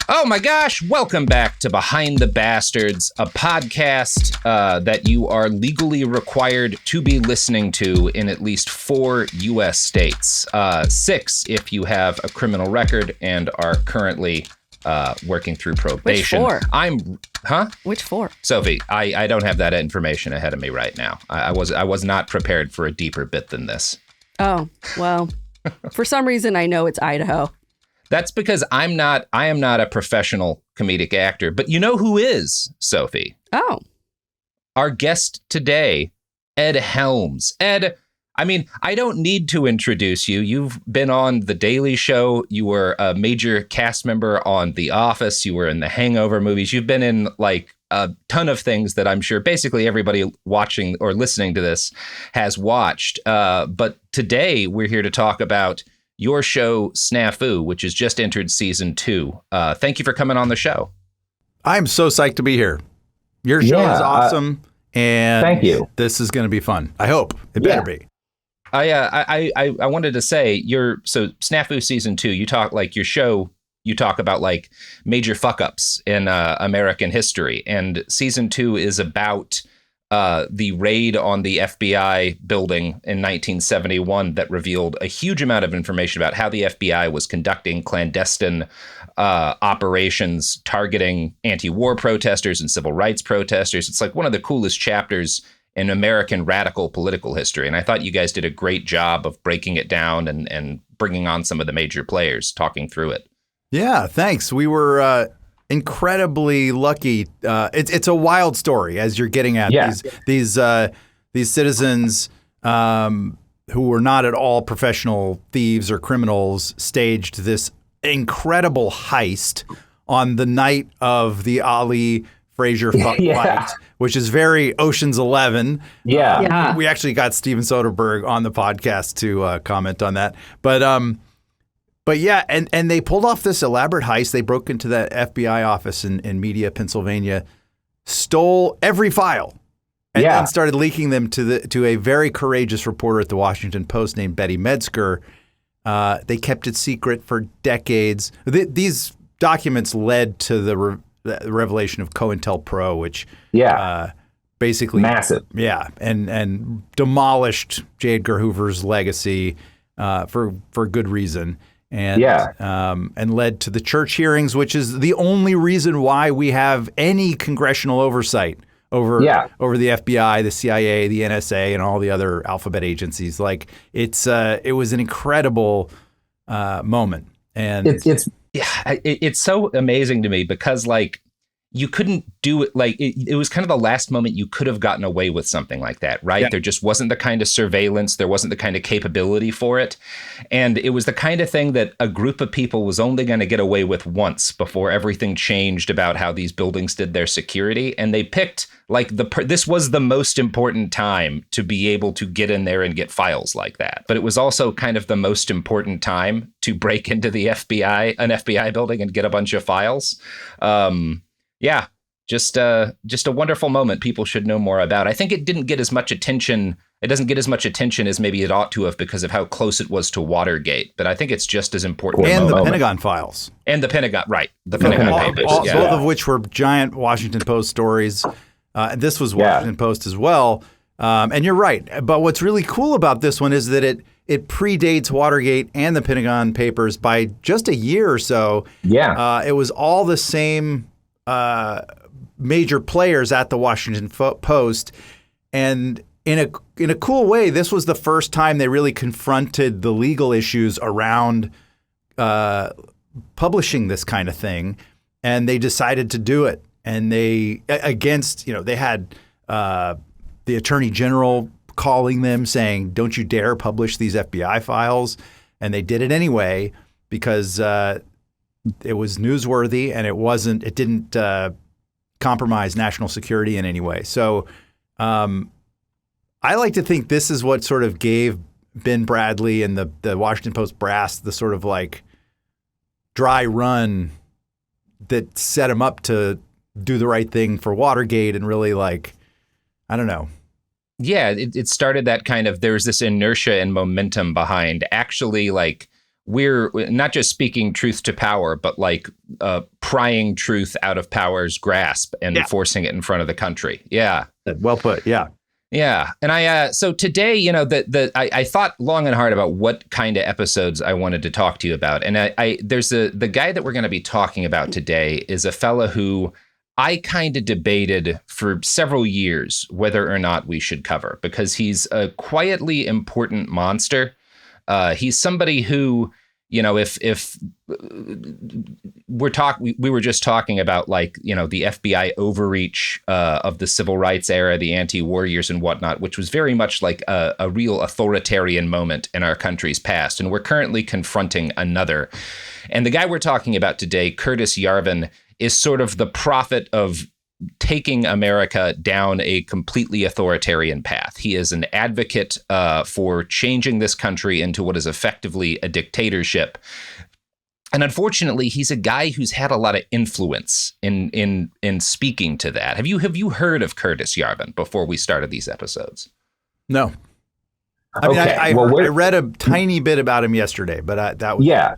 Oh my gosh, welcome back to Behind the Bastards, a podcast that you are legally required to be listening to in at least 4 U.S. states. 6 if you have a criminal record and are currently working through probation. Which 4? Which 4? Sophie, I don't have that information ahead of me right now. I was not prepared for a deeper bit than this. Oh, well, for some reason I know it's Idaho. That's because I am not a professional comedic actor, but you know who is, Sophie? Oh. Our guest today, Ed Helms. Ed, I mean, I don't need to introduce you. You've been on The Daily Show. You were a major cast member on The Office. You were in the Hangover movies. You've been in like a ton of things that I'm sure basically everybody watching or listening to this has watched. But today we're here to talk about your show, Snafu, which has just entered season 2. Thank you for coming on the show. I'm so psyched to be here. Your show is awesome, and thank you. This is going to be fun. I hope it better be. I wanted to say so Snafu season 2. You talk like your show. You talk about like major fuck ups in American history, and season 2 is about the raid on the FBI building in 1971 that revealed a huge amount of information about how the FBI was conducting clandestine operations targeting anti-war protesters and civil rights protesters. It's like one of the coolest chapters in American radical political history. And I thought you guys did a great job of breaking it down and bringing on some of the major players, talking through it. Yeah, thanks. We were incredibly lucky. It's a wild story, as you're getting at. Yeah. These citizens who were not at all professional thieves or criminals staged this incredible heist on the night of the Ali Frazier fight, which is very Ocean's 11. Yeah. We actually got Steven Soderbergh on the podcast to comment on that. But yeah, and they pulled off this elaborate heist. They broke into that FBI office in Media, Pennsylvania, stole every file, and then started leaking them to a very courageous reporter at the Washington Post named Betty Metzger. They kept it secret for decades. These documents led to the revelation of COINTELPRO, which basically massive, and demolished J. Edgar Hoover's legacy for good reason. And led to the church hearings, which is the only reason why we have any congressional oversight over the FBI, the CIA, the NSA, and all the other alphabet agencies. Like it was an incredible moment, and it's so amazing to me because like you couldn't do it. Like it was kind of the last moment you could have gotten away with something like that, right? Yeah. There just wasn't the kind of surveillance. There wasn't the kind of capability for it. And it was the kind of thing that a group of people was only going to get away with once before everything changed about how these buildings did their security. And they picked like this was the most important time to be able to get in there and get files like that. But it was also kind of the most important time to break into the an FBI building and get a bunch of files. Yeah, just a wonderful moment people should know more about. I think it didn't get as much attention. It doesn't get as much attention as maybe it ought to have because of how close it was to Watergate. But I think it's just as important. And the Pentagon files. And the Pentagon, right. The Pentagon papers. Both of which were giant Washington Post stories. This was Washington Post as well. And you're right. But what's really cool about this one is that it predates Watergate and the Pentagon papers by just a year or so. Yeah. It was all the same major players at the Washington Post, and in a cool way, this was the first time they really confronted the legal issues around publishing this kind of thing, and they decided to do it. And they had the Attorney General calling them saying, "Don't you dare publish these FBI files," and they did it anyway because it was newsworthy and it didn't compromise national security in any way. So I like to think this is what sort of gave Ben Bradley and the Washington Post brass the sort of like dry run that set him up to do the right thing for Watergate and really like, I don't know. Yeah, it started that kind of, there's this inertia and momentum behind actually like we're not just speaking truth to power, but like prying truth out of power's grasp and forcing it in front of the country. Yeah. Well put. Yeah. Yeah. And so today, you know, I thought long and hard about what kind of episodes I wanted to talk to you about. And the guy that we're going to be talking about today is a fella who I kind of debated for several years whether or not we should cover, because he's a quietly important monster. He's somebody who, you know, if we were just talking about, like, you know, the FBI overreach of the civil rights era, the anti-war years and whatnot, which was very much like a real authoritarian moment in our country's past. And we're currently confronting another. And the guy we're talking about today, Curtis Yarvin, is sort of the prophet of taking America down a completely authoritarian path. He is an advocate for changing this country into what is effectively a dictatorship. And unfortunately, he's a guy who's had a lot of influence in speaking to that. Have you heard of Curtis Yarvin before we started these episodes? No. I mean, I read a tiny bit about him yesterday, but that was... Yeah.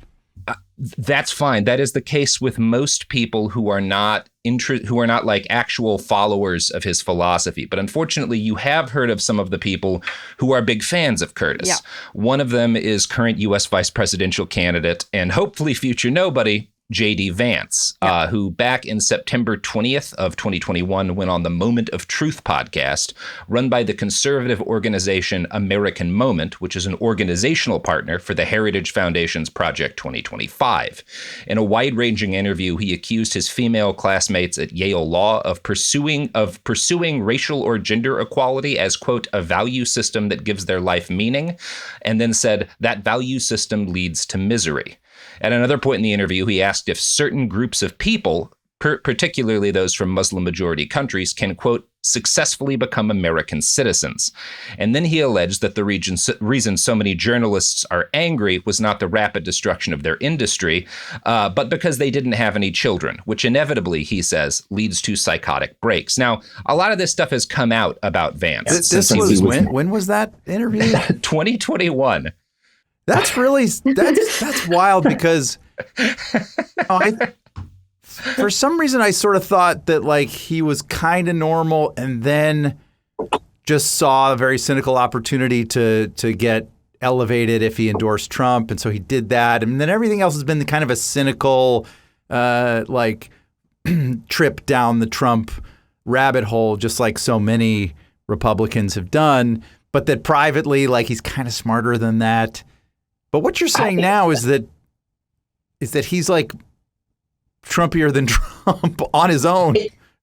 That's fine. That is the case with most people who are not like actual followers of his philosophy. But unfortunately, you have heard of some of the people who are big fans of Curtis. Yeah. One of them is current U.S. vice presidential candidate and hopefully future nobody, J.D. Vance, who back in September 20th of 2021 went on the Moment of Truth podcast, run by the conservative organization American Moment, which is an organizational partner for the Heritage Foundation's Project 2025. In a wide-ranging interview, he accused his female classmates at Yale Law of pursuing racial or gender equality as, quote, a value system that gives their life meaning, and then said that value system leads to misery. At another point in the interview, he asked if certain groups of people, particularly those from Muslim-majority countries, can, quote, successfully become American citizens. And then he alleged that the reason so many journalists are angry was not the rapid destruction of their industry, but because they didn't have any children, which inevitably, he says, leads to psychotic breaks. Now, a lot of this stuff has come out about Vance. When was that interview? 2021. That's wild, because for some reason I sort of thought that, like, he was kind of normal and then just saw a very cynical opportunity to get elevated if he endorsed Trump. And so he did that. And then everything else has been kind of a cynical, like trip down the Trump rabbit hole, just like so many Republicans have done. But that privately, like, he's kind of smarter than that. But what you're saying now is that he's like Trumpier than Trump on his own.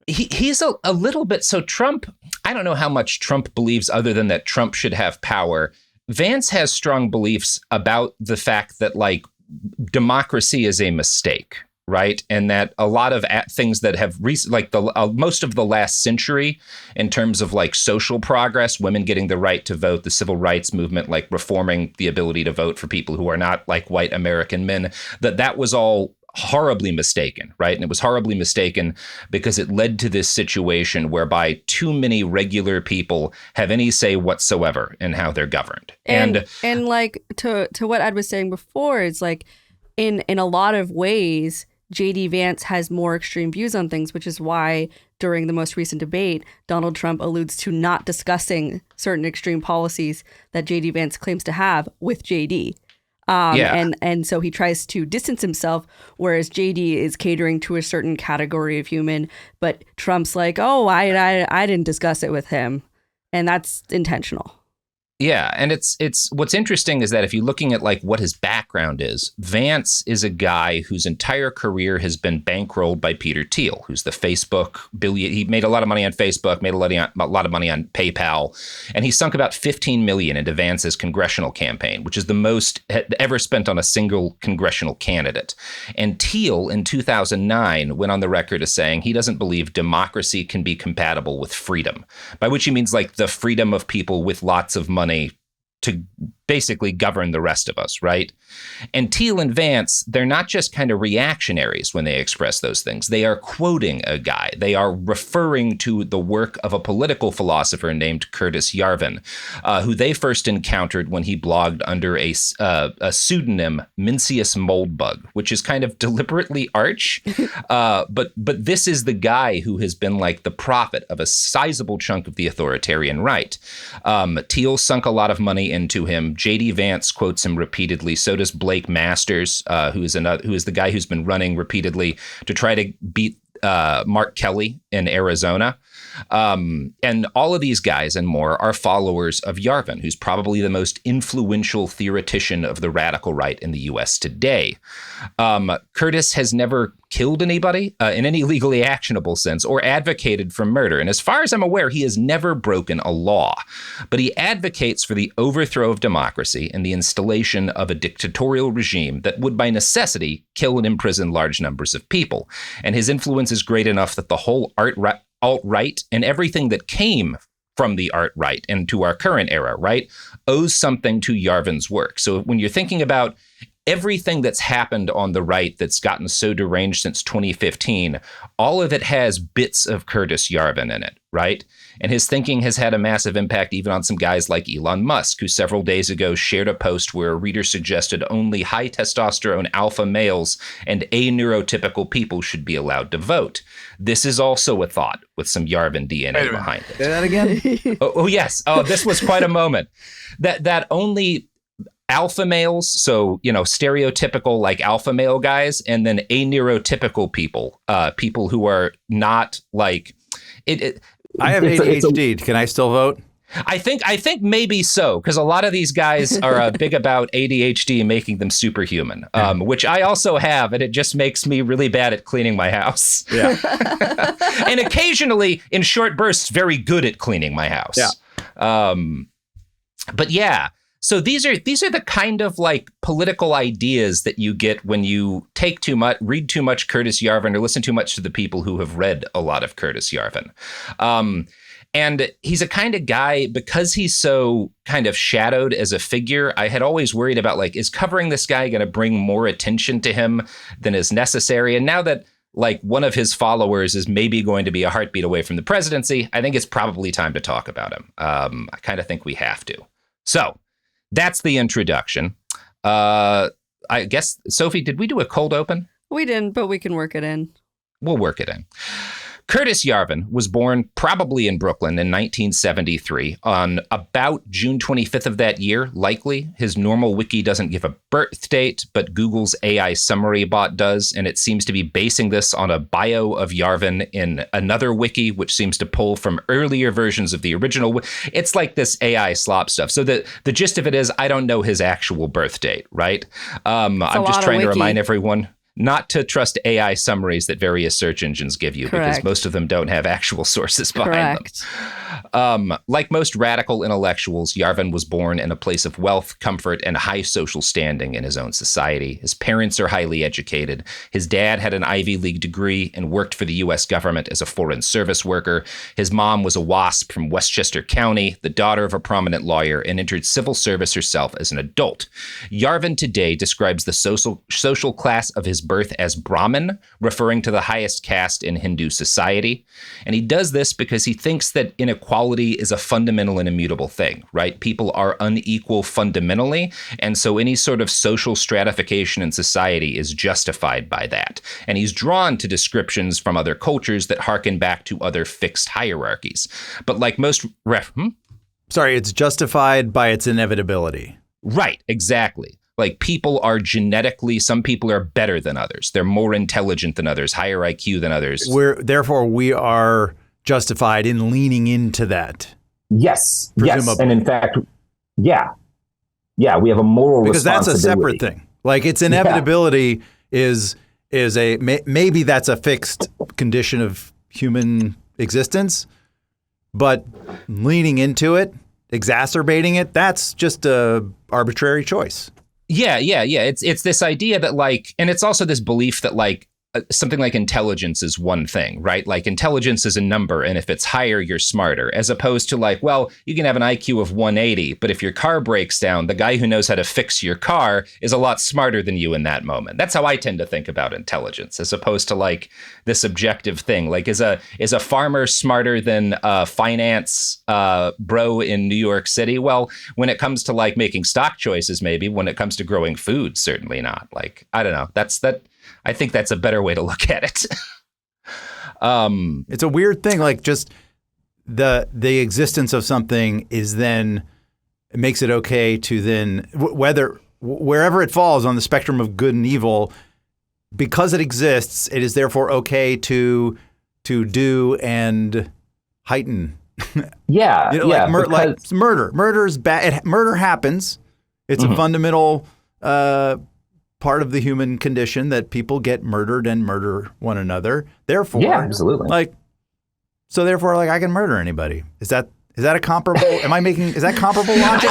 He's a little bit. So Trump, I don't know how much Trump believes other than that Trump should have power. Vance has strong beliefs about the fact that, like, democracy is a mistake, right? And that a lot of things that have most of the last century in terms of, like, social progress, women getting the right to vote, the civil rights movement, like reforming the ability to vote for people who are not like white American men, that was all horribly mistaken, right? And it was horribly mistaken because it led to this situation whereby too many regular people have any say whatsoever in how they're governed. And like to what Ed was saying before, it's like in a lot of ways, J.D. Vance has more extreme views on things, which is why during the most recent debate, Donald Trump alludes to not discussing certain extreme policies that J.D. Vance claims to have with J.D. And so he tries to distance himself, whereas J.D. is catering to a certain category of human. But Trump's like, oh, I didn't discuss it with him. And that's intentional. Yeah, and it's what's interesting is that if you're looking at, like, what his background is, Vance is a guy whose entire career has been bankrolled by Peter Thiel, who's the Facebook billion. He made a lot of money on Facebook, made a lot of money on PayPal, and he sunk about $15 million into Vance's congressional campaign, which is the most ever spent on a single congressional candidate. And Thiel in 2009 went on the record as saying he doesn't believe democracy can be compatible with freedom, by which he means, like, the freedom of people with lots of money to basically govern the rest of us, right? And Thiel and Vance, they're not just kind of reactionaries when they express those things. They are quoting a guy. They are referring to the work of a political philosopher named Curtis Yarvin, who they first encountered when he blogged under a pseudonym, Mincius Moldbug, which is kind of deliberately arch. But this is the guy who has been like the prophet of a sizable chunk of the authoritarian right. Thiel sunk a lot of money into him. J.D. Vance quotes him repeatedly. So does Blake Masters, who is the guy who's been running repeatedly to try to beat Mark Kelly in Arizona. And all of these guys and more are followers of Yarvin, who's probably the most influential theoretician of the radical right in the U.S. today. Curtis has never killed anybody in any legally actionable sense or advocated for murder. And as far as I'm aware, he has never broken a law. But he advocates for the overthrow of democracy and the installation of a dictatorial regime that would by necessity kill and imprison large numbers of people. And his influence is great enough that the whole alt-right and everything that came from the alt-right and to our current era, right, owes something to Yarvin's work. So when you're thinking about everything that's happened on the right that's gotten so deranged since 2015, all of it has bits of Curtis Yarvin in it, right? And his thinking has had a massive impact even on some guys like Elon Musk, who several days ago shared a post where a reader suggested only high testosterone alpha males and neurotypical people should be allowed to vote. This is also a thought with some Yarvin DNA behind it. Say that again? Oh, yes. Oh, this was quite a moment. That only alpha males, so, stereotypical like alpha male guys, and then neurotypical people, people who are not like it. I have ADHD. Can I still vote? I think maybe so, because a lot of these guys are big about ADHD making them superhuman, which I also have, and it just makes me really bad at cleaning my house. Yeah. And occasionally, in short bursts, very good at cleaning my house. Yeah. But yeah. So these are the kind of like political ideas that you get when you take too much, read too much Curtis Yarvin, or listen too much to the people who have read a lot of Curtis Yarvin. And he's a kind of guy, because he's so kind of shadowed as a figure, I had always worried about, like, is covering this guy going to bring more attention to him than is necessary? And now that like one of his followers is maybe going to be a heartbeat away from the presidency, I think it's probably time to talk about him. I kind of think we have to. So that's the introduction. I guess, Sophie, did we do a cold open? We didn't, but we can work it in. We'll work it in. Curtis Yarvin was born probably in Brooklyn in 1973 on about June 25th of that year, likely. His normal wiki doesn't give a birth date, but Google's AI summary bot does, and it seems to be basing this on a bio of Yarvin in another wiki, which seems to pull from earlier versions of the original. It's like this AI slop stuff. So the gist of it is, I don't know his actual birth date, right? I'm just trying to remind everyone not to trust AI summaries that various search engines give you, Correct. because most of them don't have actual sources behind them. Like most radical intellectuals, Yarvin was born in a place of wealth, comfort, and high social standing in his own society. His parents are highly educated. His dad had an Ivy League degree and worked for the U.S. government as a foreign service worker. His mom was a WASP from Westchester County, the daughter of a prominent lawyer, and entered civil service herself as an adult. Yarvin today describes the social class of his birth as Brahmin, referring to the highest caste in Hindu society. And he does this because he thinks that inequality is a fundamental and immutable thing, right? People are unequal fundamentally, and so any sort of social stratification in society is justified by that. And he's drawn to descriptions from other cultures that harken back to other fixed hierarchies. But like most Sorry, it's justified by its inevitability. Right, exactly. Like, people are genetically, some people are better than others. They're more intelligent than others, higher IQ than others. Therefore, we are justified in leaning into that. Yes. Presumably. Yes. And in fact, yeah, we have a moral because responsibility. That's a separate thing. Like, its inevitability is maybe that's a fixed condition of human existence, but leaning into it, exacerbating it, that's just a arbitrary choice. Yeah. It's this idea that, like, and it's also this belief that, like, something like intelligence is one thing, right? Like intelligence is a number, and if it's higher, you're smarter, as opposed to like, well, you can have an IQ of 180, but if your car breaks down, the guy who knows how to fix your car is a lot smarter than you in that moment. That's how I tend to think about intelligence, as opposed to like this objective thing. Like, is a farmer smarter than a finance bro in New York City? Well, when it comes to like making stock choices, maybe. When it comes to growing food, certainly not. Like, I don't know. I think that's a better way to look at it. It's a weird thing. Like, just the existence of something is then makes it okay to then wherever it falls on the spectrum of good and evil, because it exists, it is therefore okay to do and heighten. Yeah, like murder. Murder is bad. Murder happens. It's a fundamental part of the human condition that people get murdered and murder one another. Therefore, yeah, absolutely. Therefore, I can murder anybody. Is that a comparable? Is that comparable logic?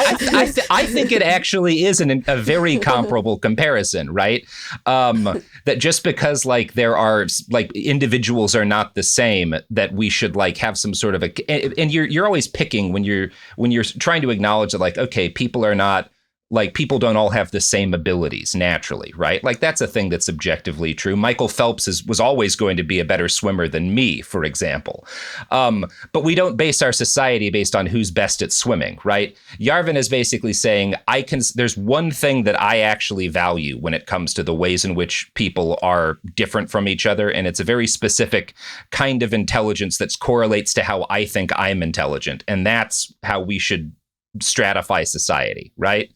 I think it actually is a very comparable comparison, right? That just because like there are like individuals are not the same, that we should like have some sort of and you're always picking when you're trying to acknowledge that like, okay, people are not. Like, people don't all have the same abilities naturally, right? Like, that's a thing that's objectively true. Michael Phelps was always going to be a better swimmer than me, for example. But we don't base our society based on who's best at swimming, right? Yarvin is basically saying, there's one thing that I actually value when it comes to the ways in which people are different from each other, and it's a very specific kind of intelligence that correlates to how I think I'm intelligent, and that's how we should stratify society, right?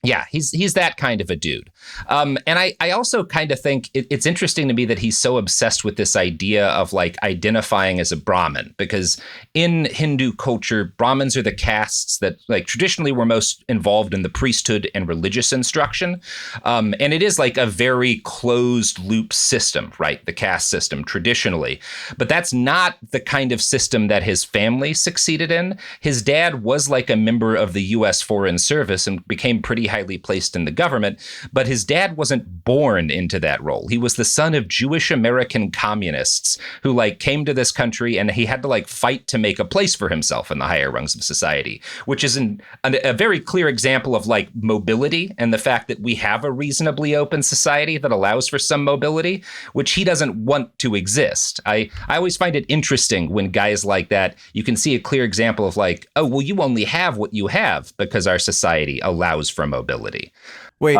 Yeah, he's that kind of a dude. And I also kind of think it's interesting to me that he's so obsessed with this idea of like identifying as a Brahmin, because in Hindu culture, Brahmins are the castes that like traditionally were most involved in the priesthood and religious instruction. And it is like a very closed loop system, right? The caste system traditionally. But that's not the kind of system that his family succeeded in. His dad was like a member of the U.S. Foreign Service and became pretty highly placed in the government, but his dad wasn't born into that role. He was the son of Jewish American communists who like came to this country, and he had to like fight to make a place for himself in the higher rungs of society, which is a very clear example of like mobility and the fact that we have a reasonably open society that allows for some mobility, which he doesn't want to exist. I always find it interesting when guys like that, you can see a clear example of like, oh, well, you only have what you have because our society allows for mobility. Wait,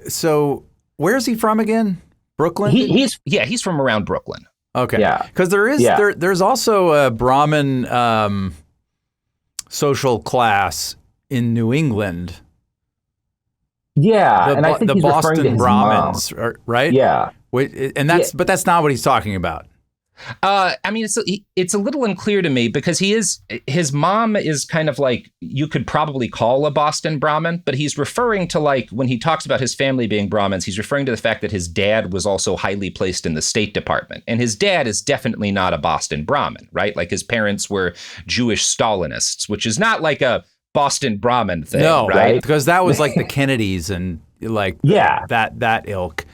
so where's he from again? Brooklyn? He's from around Brooklyn. Okay. Yeah. Because there's also a Brahmin social class in New England. Yeah, and I think the he's referring to Boston his Brahmins, mom. right? Yeah. But that's not what he's talking about. I mean, it's a little unclear to me because his mom is kind of like, you could probably call a Boston Brahmin, but he's referring to like, when he talks about his family being Brahmins, he's referring to the fact that his dad was also highly placed in the State Department. And his dad is definitely not a Boston Brahmin, right? Like his parents were Jewish Stalinists, which is not like a Boston Brahmin thing, no, right? Because that was like the Kennedys and like that ilk.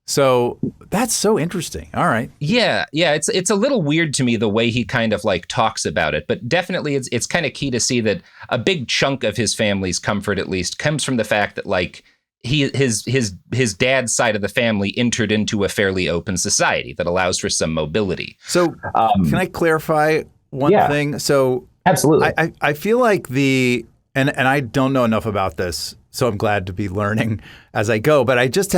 So that's so interesting. All right. Yeah. It's a little weird to me the way he kind of like talks about it, but definitely it's kind of key to see that a big chunk of his family's comfort, at least, comes from the fact that like his dad's side of the family entered into a fairly open society that allows for some mobility. So can I clarify one thing? So absolutely, I feel like and I don't know enough about this, so I'm glad to be learning as I go. But I guess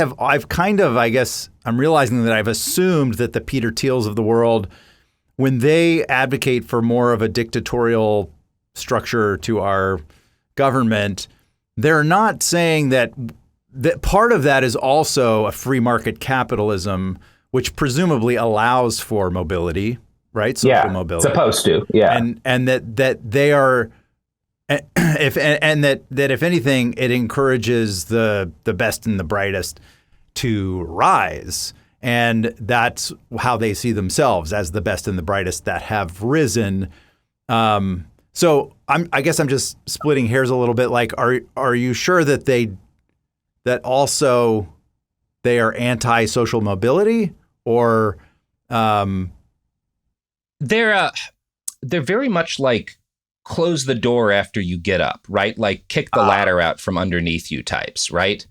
I'm realizing that I've assumed that the Peter Thiels of the world, when they advocate for more of a dictatorial structure to our government, they're not saying that part of that is also a free market capitalism, which presumably allows for mobility, right? Social mobility. Supposed to, yeah. And that they are... If anything, it encourages the best and the brightest to rise, and that's how they see themselves, as the best and the brightest that have risen. So I guess I'm just splitting hairs a little bit. Like, are you sure that they are anti-social mobility, or they're very much like close the door after you get up, right? Like kick the ladder out from underneath you types, right?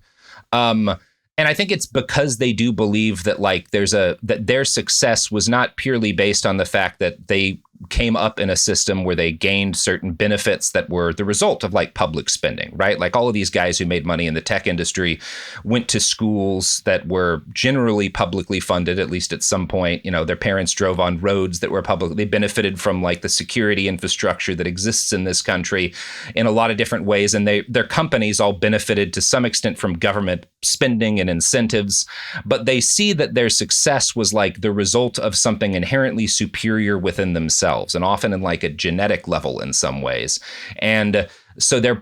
And I think it's because they do believe that like that their success was not purely based on the fact that they came up in a system where they gained certain benefits that were the result of like public spending, right? Like all of these guys who made money in the tech industry went to schools that were generally publicly funded, at least at some point. You know, their parents drove on roads that were public. They benefited from like the security infrastructure that exists in this country in a lot of different ways. And their companies all benefited to some extent from government spending and incentives. But they see that their success was like the result of something inherently superior within themselves, and often in like a genetic level in some ways. And so the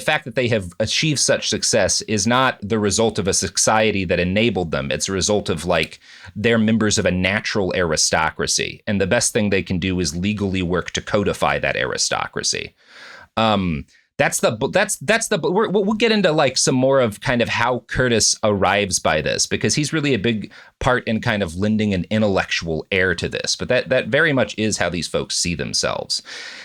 fact that they have achieved such success is not the result of a society that enabled them. It's a result of like they're members of a natural aristocracy. And the best thing they can do is legally work to codify that aristocracy. We'll get into like some more of kind of how Curtis arrives by this, because he's really a big part in kind of lending an intellectual air to this. But that very much is how these folks see themselves.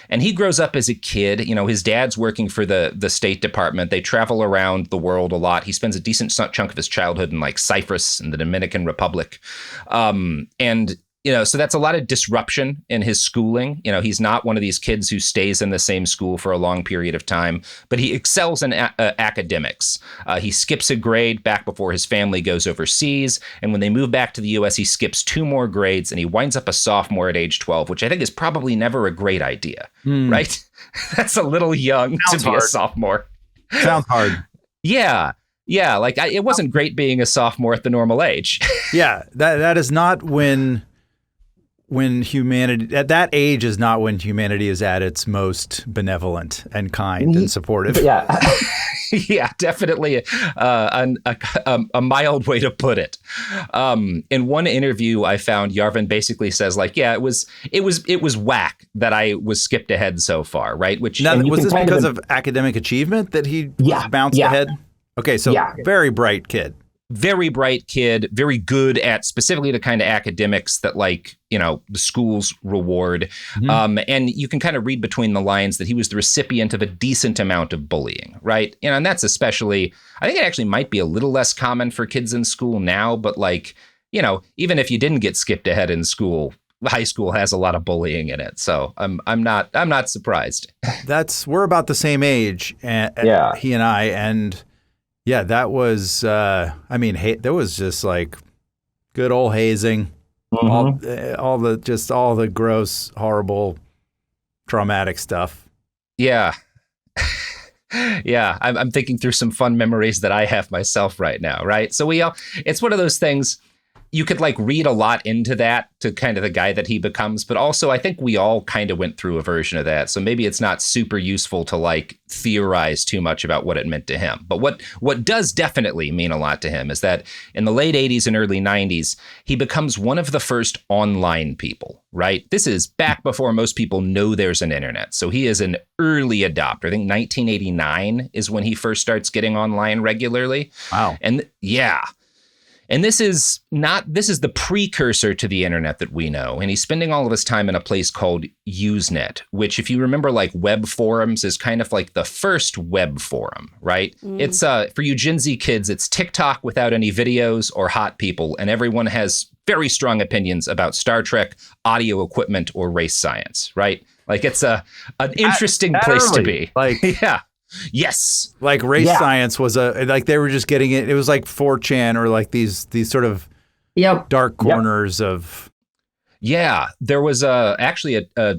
And he grows up as a kid. You know, his dad's working for the State Department. They travel around the world a lot. He spends a decent chunk of his childhood in like Cyprus and the Dominican Republic. You know, so that's a lot of disruption in his schooling. You know, he's not one of these kids who stays in the same school for a long period of time, but he excels in academics. He skips a grade back before his family goes overseas. And when they move back to the U.S., he skips 2 more grades and he winds up a sophomore at age 12, which I think is probably never a great idea, right? That's a little young to be a sophomore. Sounds hard. Yeah. Yeah. Like it wasn't great being a sophomore at the normal age. Yeah. That is not when humanity at that age is not when humanity is at its most benevolent and kind and supportive. Yeah. Yeah, definitely a mild way to put it. In one interview I found, Yarvin basically says like, yeah, it was whack that I was skipped ahead so far, right? Which now, was this because of academic achievement that he bounced ahead? Okay, so very bright kid. Very bright kid, very good at specifically the kind of academics that like, you know, the schools reward. And you can kind of read between the lines that he was the recipient of a decent amount of bullying, right? You know, and that's especially, I think it actually might be a little less common for kids in school now, but like, you know, even if you didn't get skipped ahead in school, high school has a lot of bullying in it. So I'm not surprised. We're about the same age, he and I, and yeah, that was, there was just like good old hazing, all the gross, horrible, traumatic stuff. Yeah. Yeah. I'm thinking through some fun memories that I have myself right now. Right. So it's one of those things. You could like read a lot into that to kind of the guy that he becomes, but also I think we all kind of went through a version of that. So maybe it's not super useful to like theorize too much about what it meant to him. But what does definitely mean a lot to him is that in the late 80s and early 90s, he becomes one of the first online people, right? This is back before most people know there's an internet. So he is an early adopter. I think 1989 is when he first starts getting online regularly. Wow. And yeah. And this is the precursor to the internet that we know. And he's spending all of his time in a place called Usenet, which if you remember like web forums is kind of like the first web forum, right? It's for you Gen Z kids, it's TikTok without any videos or hot people. And everyone has very strong opinions about Star Trek, audio equipment, or race science, right? Like it's an interesting place to be. Like, yeah. Yes. Like race science was they were just getting it. It was like 4chan or like these sort of dark corners of. Yeah, there was actually a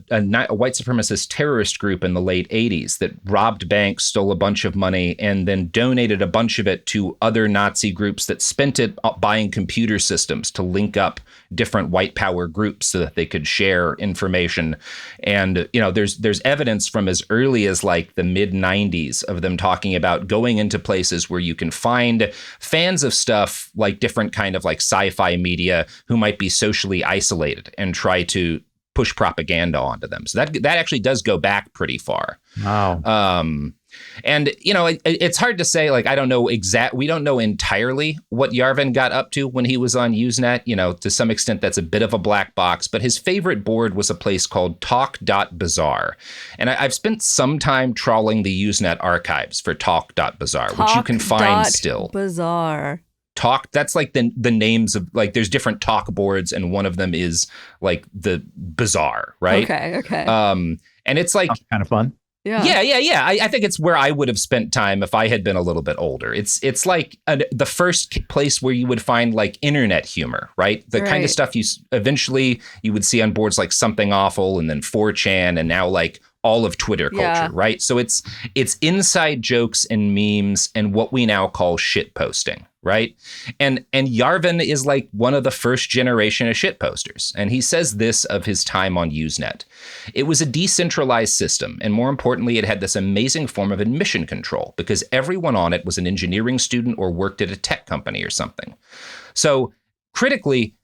white supremacist terrorist group in the late 80s that robbed banks, stole a bunch of money, and then donated a bunch of it to other Nazi groups that spent it buying computer systems to link up different white power groups so that they could share information. And, you know, there's evidence from as early as like the mid 90s of them talking about going into places where you can find fans of stuff like different kind of like sci-fi media who might be socially isolated and try to push propaganda onto them. So that actually does go back pretty far. Wow. And, it's hard to say, like, we don't know entirely what Yarvin got up to when he was on Usenet. To some extent, that's a bit of a black box, but his favorite board was a place called talk.bazaar. And I've spent some time trawling the Usenet archives for talk.bazaar, which you can find still. Bazaar. Talk, that's like the names of, like, there's different talk boards, and one of them is like the bazaar, right? Okay. And it's like kind of fun. Yeah. I think it's where I would have spent time if I had been a little bit older. It's like the first place where you would find like internet humor, right? The kind of stuff eventually you would see on boards like Something Awful, and then 4chan, and now like all of Twitter culture, right? So it's inside jokes and memes and what we now call shit posting, right? And Yarvin is like one of the first generation of shit posters. And he says this of his time on Usenet. It was a decentralized system. And more importantly, it had this amazing form of admission control because everyone on it was an engineering student or worked at a tech company or something. So critically,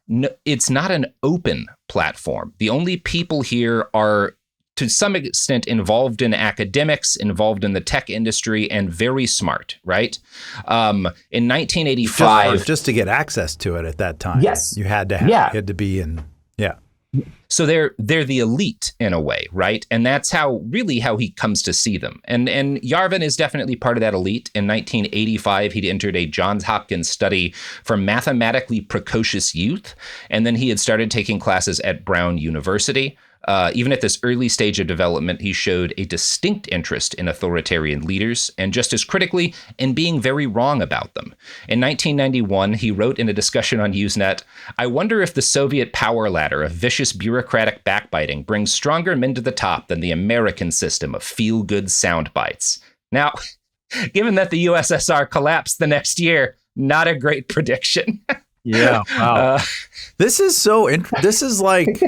it's not an open platform. The only people here are, to some extent, involved in academics, involved in the tech industry, and very smart, right? In 1985... Just to get access to it at that time. Yes. You had to have, you had to be in, So they're the elite in a way, right? And that's how he comes to see them. And Yarvin is definitely part of that elite. In 1985, he'd entered a Johns Hopkins study for mathematically precocious youth. And then he had started taking classes at Brown University. Even at this early stage of development, he showed a distinct interest in authoritarian leaders, and just as critically, in being very wrong about them. In 1991, he wrote in a discussion on Usenet, "I wonder if the Soviet power ladder of vicious bureaucratic backbiting brings stronger men to the top than the American system of feel-good sound bites." Now, given that the USSR collapsed the next year, not a great prediction. Yeah. Wow. This is this is like...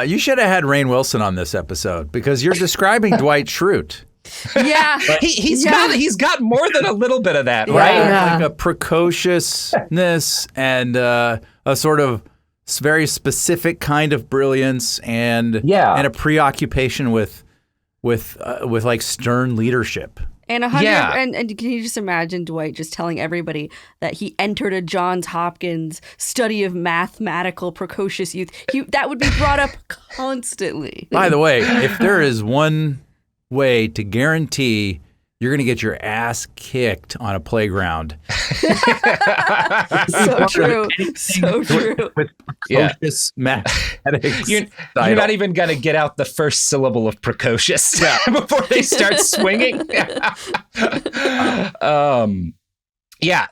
you should have had Rainn Wilson on this episode because you're describing Dwight Schrute. Yeah. He's got more than a little bit of that, right? Yeah. Like a precociousness and a sort of very specific kind of brilliance and a preoccupation with like stern leadership. And and can you just imagine Dwight just telling everybody that he entered a Johns Hopkins study of mathematical precocious youth? That would be brought up constantly. By the way, if there is one way to guarantee you're going to get your ass kicked on a playground. So true. So true. With precocious mathematics. You're not even going to get out the first syllable of precocious before they start swinging.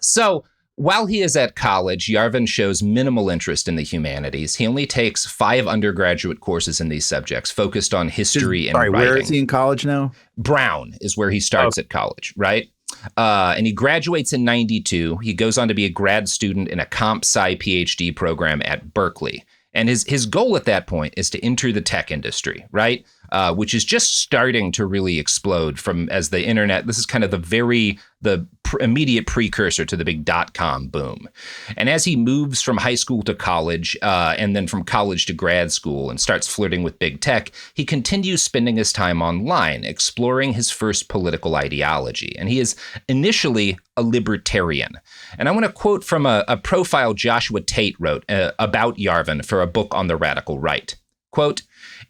So while he is at college, Yarvin shows minimal interest in the humanities. He only takes 5 undergraduate courses in these subjects, focused on history and writing. Where is he in college now? Brown is where he starts at college, right? And he graduates in 92. He goes on to be a grad student in a comp sci PhD program at Berkeley. And his goal at that point is to enter the tech industry, right? Which is just starting to really explode as the internet. This is kind of the immediate precursor to the big .com boom. And as he moves from high school to college, and then from college to grad school and starts flirting with big tech, he continues spending his time online, exploring his first political ideology. And he is initially a libertarian. And I want to quote from a profile Joshua Tate wrote about Yarvin for a book on the radical right. Quote,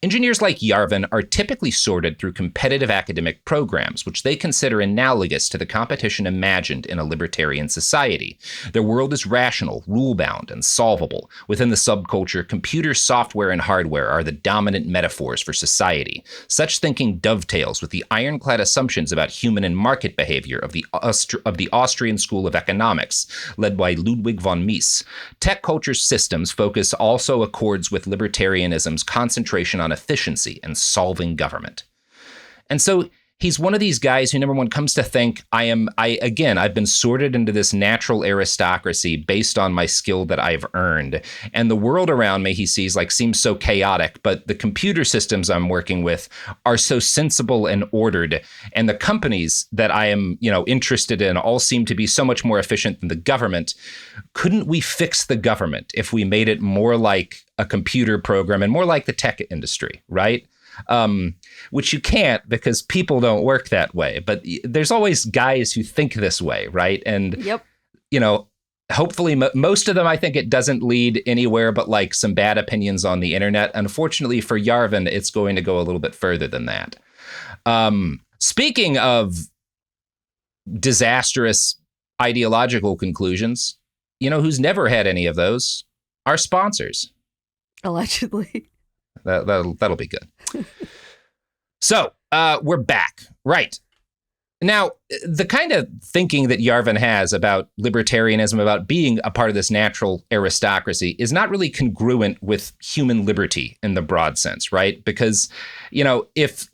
"Engineers like Yarvin are typically sorted through competitive academic programs, which they consider analogous to the competition imagined in a libertarian society. Their world is rational, rule-bound, and solvable. Within the subculture, computer software and hardware are the dominant metaphors for society. Such thinking dovetails with the ironclad assumptions about human and market behavior of the Austrian School of Economics, led by Ludwig von Mises. Tech culture's systems focus also accords with libertarianism's concentration on efficiency and solving government." And so he's one of these guys who, number one, comes to think, I've been sorted into this natural aristocracy based on my skill that I've earned. And the world around me, he sees, seems so chaotic, but the computer systems I'm working with are so sensible and ordered. And the companies that I am, interested in all seem to be so much more efficient than the government. Couldn't we fix the government if we made it more like a computer program and more like the tech industry, right? which you can't because people don't work that way. But there's always guys who think this way, right? And, you know, hopefully most of them, I think it doesn't lead anywhere but like some bad opinions on the internet. Unfortunately for Yarvin, it's going to go a little bit further than that. Speaking of disastrous ideological conclusions, you know who's never had any of those? Our sponsors. Allegedly. That'll be good. So we're back. Right. Now, the kind of thinking that Yarvin has about libertarianism, about being a part of this natural aristocracy, is not really congruent with human liberty in the broad sense, right? Because, you know, if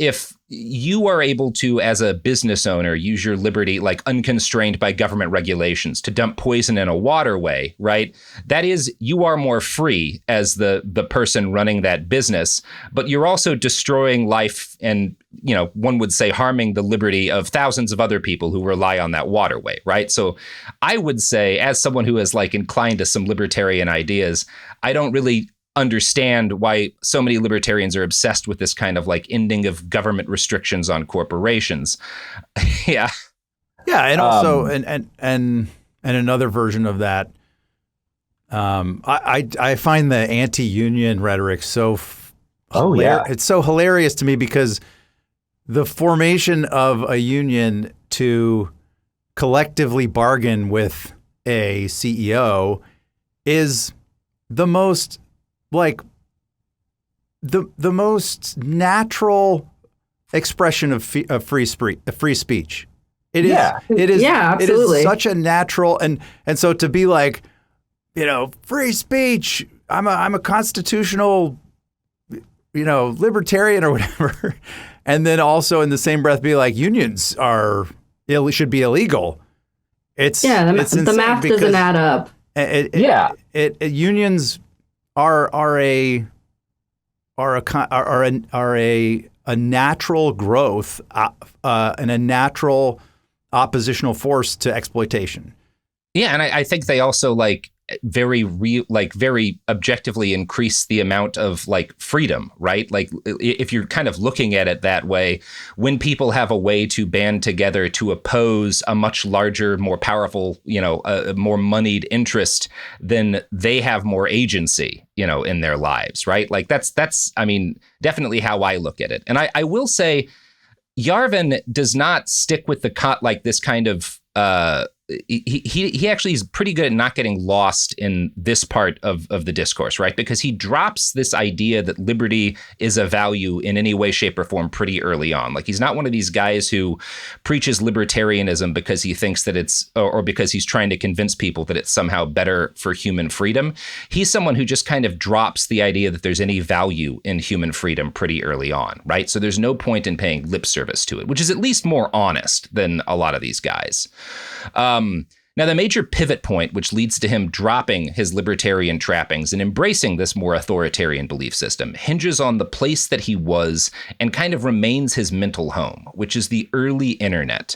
you are able to, as a business owner, use your liberty like unconstrained by government regulations to dump poison in a waterway, right? That is, you are more free as the person running that business, but you're also destroying life and, you know, one would say harming the liberty of thousands of other people who rely on that waterway, right? So I would say, as someone who is like inclined to some libertarian ideas, I don't really understand why so many libertarians are obsessed with this kind of like ending of government restrictions on corporations. Yeah. And also, and another version of that, I find the anti-union rhetoric so it's so hilarious to me, because the formation of a union to collectively bargain with a CEO is the most like the most natural expression of free speech. It is. It is. Yeah, absolutely. It is such a natural and so to be like, you know, free speech. I'm a constitutional, you know, libertarian or whatever, and then also in the same breath be like unions should be illegal. It's the math doesn't add up. Unions are a natural growth and a natural oppositional force to exploitation. Yeah, and I think they also very objectively increase the amount of like freedom, right? Like if you're kind of looking at it that way, when people have a way to band together to oppose a much larger, more powerful, you know, a more moneyed interest, then they have more agency, you know, in their lives, right? Like that's I mean, definitely how I look at it. And I will say Yarvin does not stick with this kind of he actually is pretty good at not getting lost in this part of the discourse, right? Because he drops this idea that liberty is a value in any way, shape, or form pretty early on. Like he's not one of these guys who preaches libertarianism because he thinks that it's, or because he's trying to convince people that it's somehow better for human freedom. He's someone who just kind of drops the idea that there's any value in human freedom pretty early on, right? So there's no point in paying lip service to it, which is at least more honest than a lot of these guys. Now, the major pivot point, which leads to him dropping his libertarian trappings and embracing this more authoritarian belief system, hinges on the place that he was and kind of remains his mental home, which is the early internet.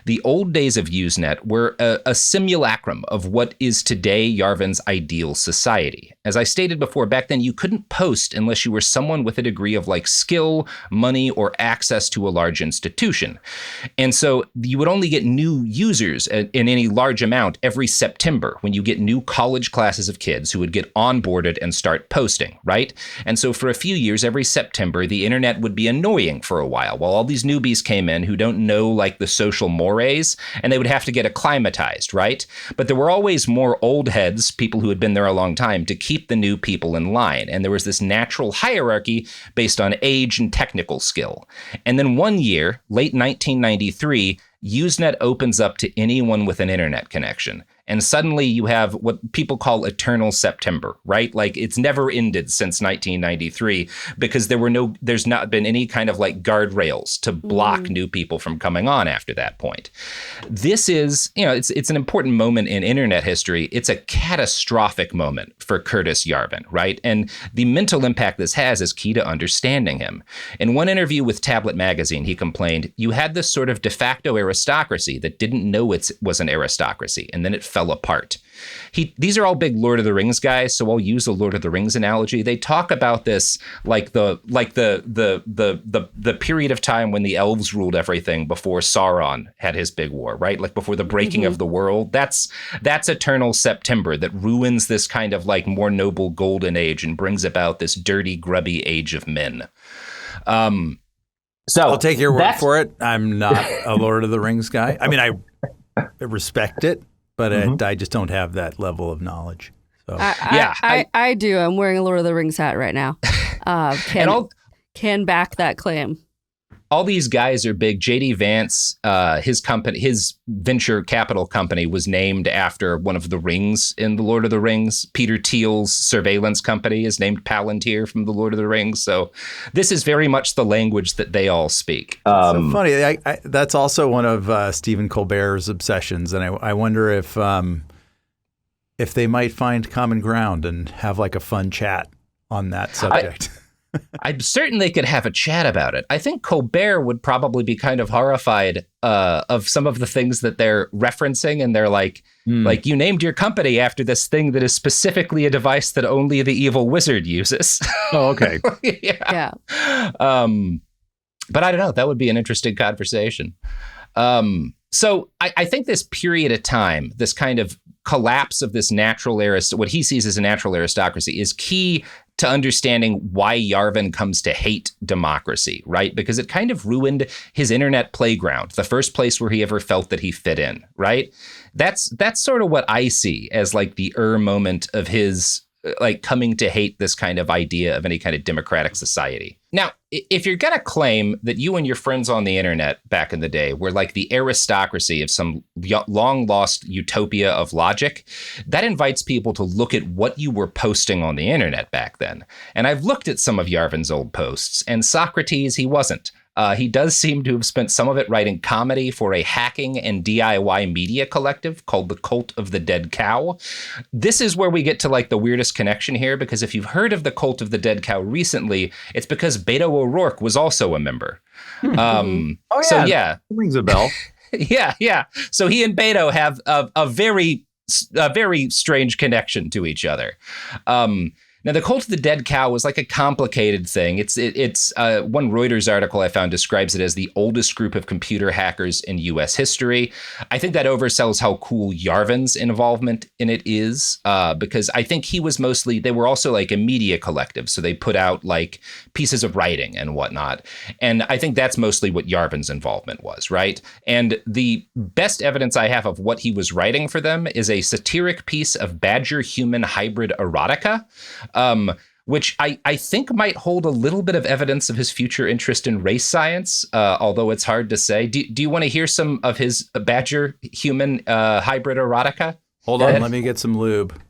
The old days of Usenet were a simulacrum of what is today Yarvin's ideal society. As I stated before, back then you couldn't post unless you were someone with a degree of like skill, money, or access to a large institution. And so you would only get new users in any large amount every September when you get new college classes of kids who would get onboarded and start posting, right? And so for a few years, every September, the internet would be annoying for a while all these newbies came in who don't know like the social mores, and they would have to get acclimatized, right? But there were always more old heads, people who had been there a long time, to keep the new people in line. And there was this natural hierarchy based on age and technical skill. And then one year, late 1993, Usenet opens up to anyone with an internet connection. And suddenly you have what people call eternal September, right? Like it's never ended since 1993 because there's not been any kind of like guardrails to block new people from coming on after that point. This is, you know, it's an important moment in internet history. It's a catastrophic moment for Curtis Yarvin, right? And the mental impact this has is key to understanding him. In one interview with Tablet Magazine, he complained, "You had this sort of de facto aristocracy that didn't know it was an aristocracy, and then it fell apart. These are all big Lord of the Rings guys, so I'll use the Lord of the Rings analogy. They talk about this like the period of time when the elves ruled everything before Sauron had his big war, right? Like before the breaking of the world. That's eternal September that ruins this kind of like more noble golden age and brings about this dirty, grubby age of men. So I'll take your word for it. I'm not a Lord of the Rings guy. I mean, I respect it, but I just don't have that level of knowledge. So I do. I'm wearing a Lord of the Rings hat right now. Can back that claim. All these guys are big. JD Vance, his company, his venture capital company was named after one of the rings in the Lord of the Rings. Peter Thiel's surveillance company is named Palantir from the Lord of the Rings. So this is very much the language that they all speak. So funny. That's also one of Stephen Colbert's obsessions. And I wonder if they might find common ground and have like a fun chat on that subject. I'm certain they could have a chat about it. I think Colbert would probably be kind of horrified of some of the things that they're referencing. And they're like, you named your company after this thing that is specifically a device that only the evil wizard uses. Oh, okay. Yeah. But I don't know. That would be an interesting conversation. So I think this period of time, this kind of collapse of this natural what he sees as a natural aristocracy is key to understanding why Yarvin comes to hate democracy, right? Because it kind of ruined his internet playground, the first place where he ever felt that he fit in, right? That's sort of what I see as like the moment of his like coming to hate this kind of idea of any kind of democratic society. Now, if you're going to claim that you and your friends on the internet back in the day were like the aristocracy of some long lost utopia of logic, that invites people to look at what you were posting on the internet back then. And I've looked at some of Yarvin's old posts, and Socrates, he wasn't. He does seem to have spent some of it writing comedy for a hacking and DIY media collective called the Cult of the Dead Cow. This is where we get to like the weirdest connection here, because if you've heard of the Cult of the Dead Cow recently, it's because Beto O'Rourke was also a member. So yeah, rings a bell. yeah. So he and Beto have a very strange connection to each other. Now, the Cult of the Dead Cow was like a complicated thing. It's one Reuters article I found describes it as the oldest group of computer hackers in U.S. history. I think that oversells how cool Yarvin's involvement in it is, because I think they were also like a media collective. So they put out like pieces of writing and whatnot. And I think that's mostly what Yarvin's involvement was, right? And the best evidence I have of what he was writing for them is a satiric piece of badger-human hybrid erotica, which I think might hold a little bit of evidence of his future interest in race science, although it's hard to say. Do you want to hear some of his badger-human hybrid erotica? Hold on, let me get some lube.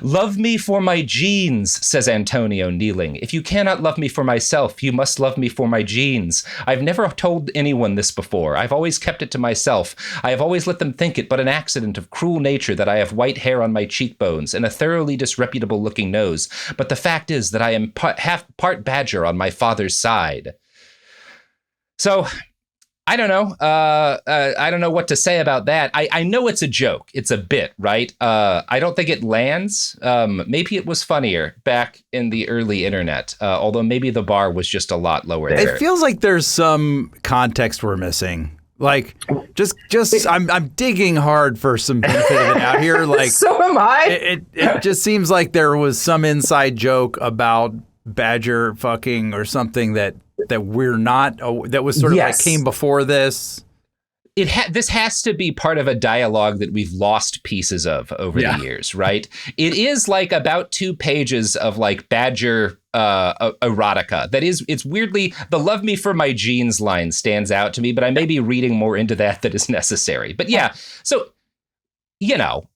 Love me for my genes, says Antonio, kneeling. If you cannot love me for myself, you must love me for my genes. I've never told anyone this before. I've always kept it to myself. I have always let them think it but an accident of cruel nature that I have white hair on my cheekbones and a thoroughly disreputable looking nose. But the fact is that I am half part badger on my father's side. So I don't know. I don't know what to say about that. I know it's a joke. It's a bit, right? I don't think it lands. Maybe it was funnier back in the early internet, although maybe the bar was just a lot lower there. It feels like there's some context we're missing. Like, just I'm digging hard for some benefit of it out here. Like, so am I. It just seems like there was some inside joke about badger fucking or something that we're not, that was sort of like came before this. This has to be part of a dialogue that we've lost pieces of over the years, right? It is like about 2 pages of like badger erotica. That is, it's weirdly, the love me for my genes line stands out to me, but I may be reading more into that than is necessary. But yeah, so, you know,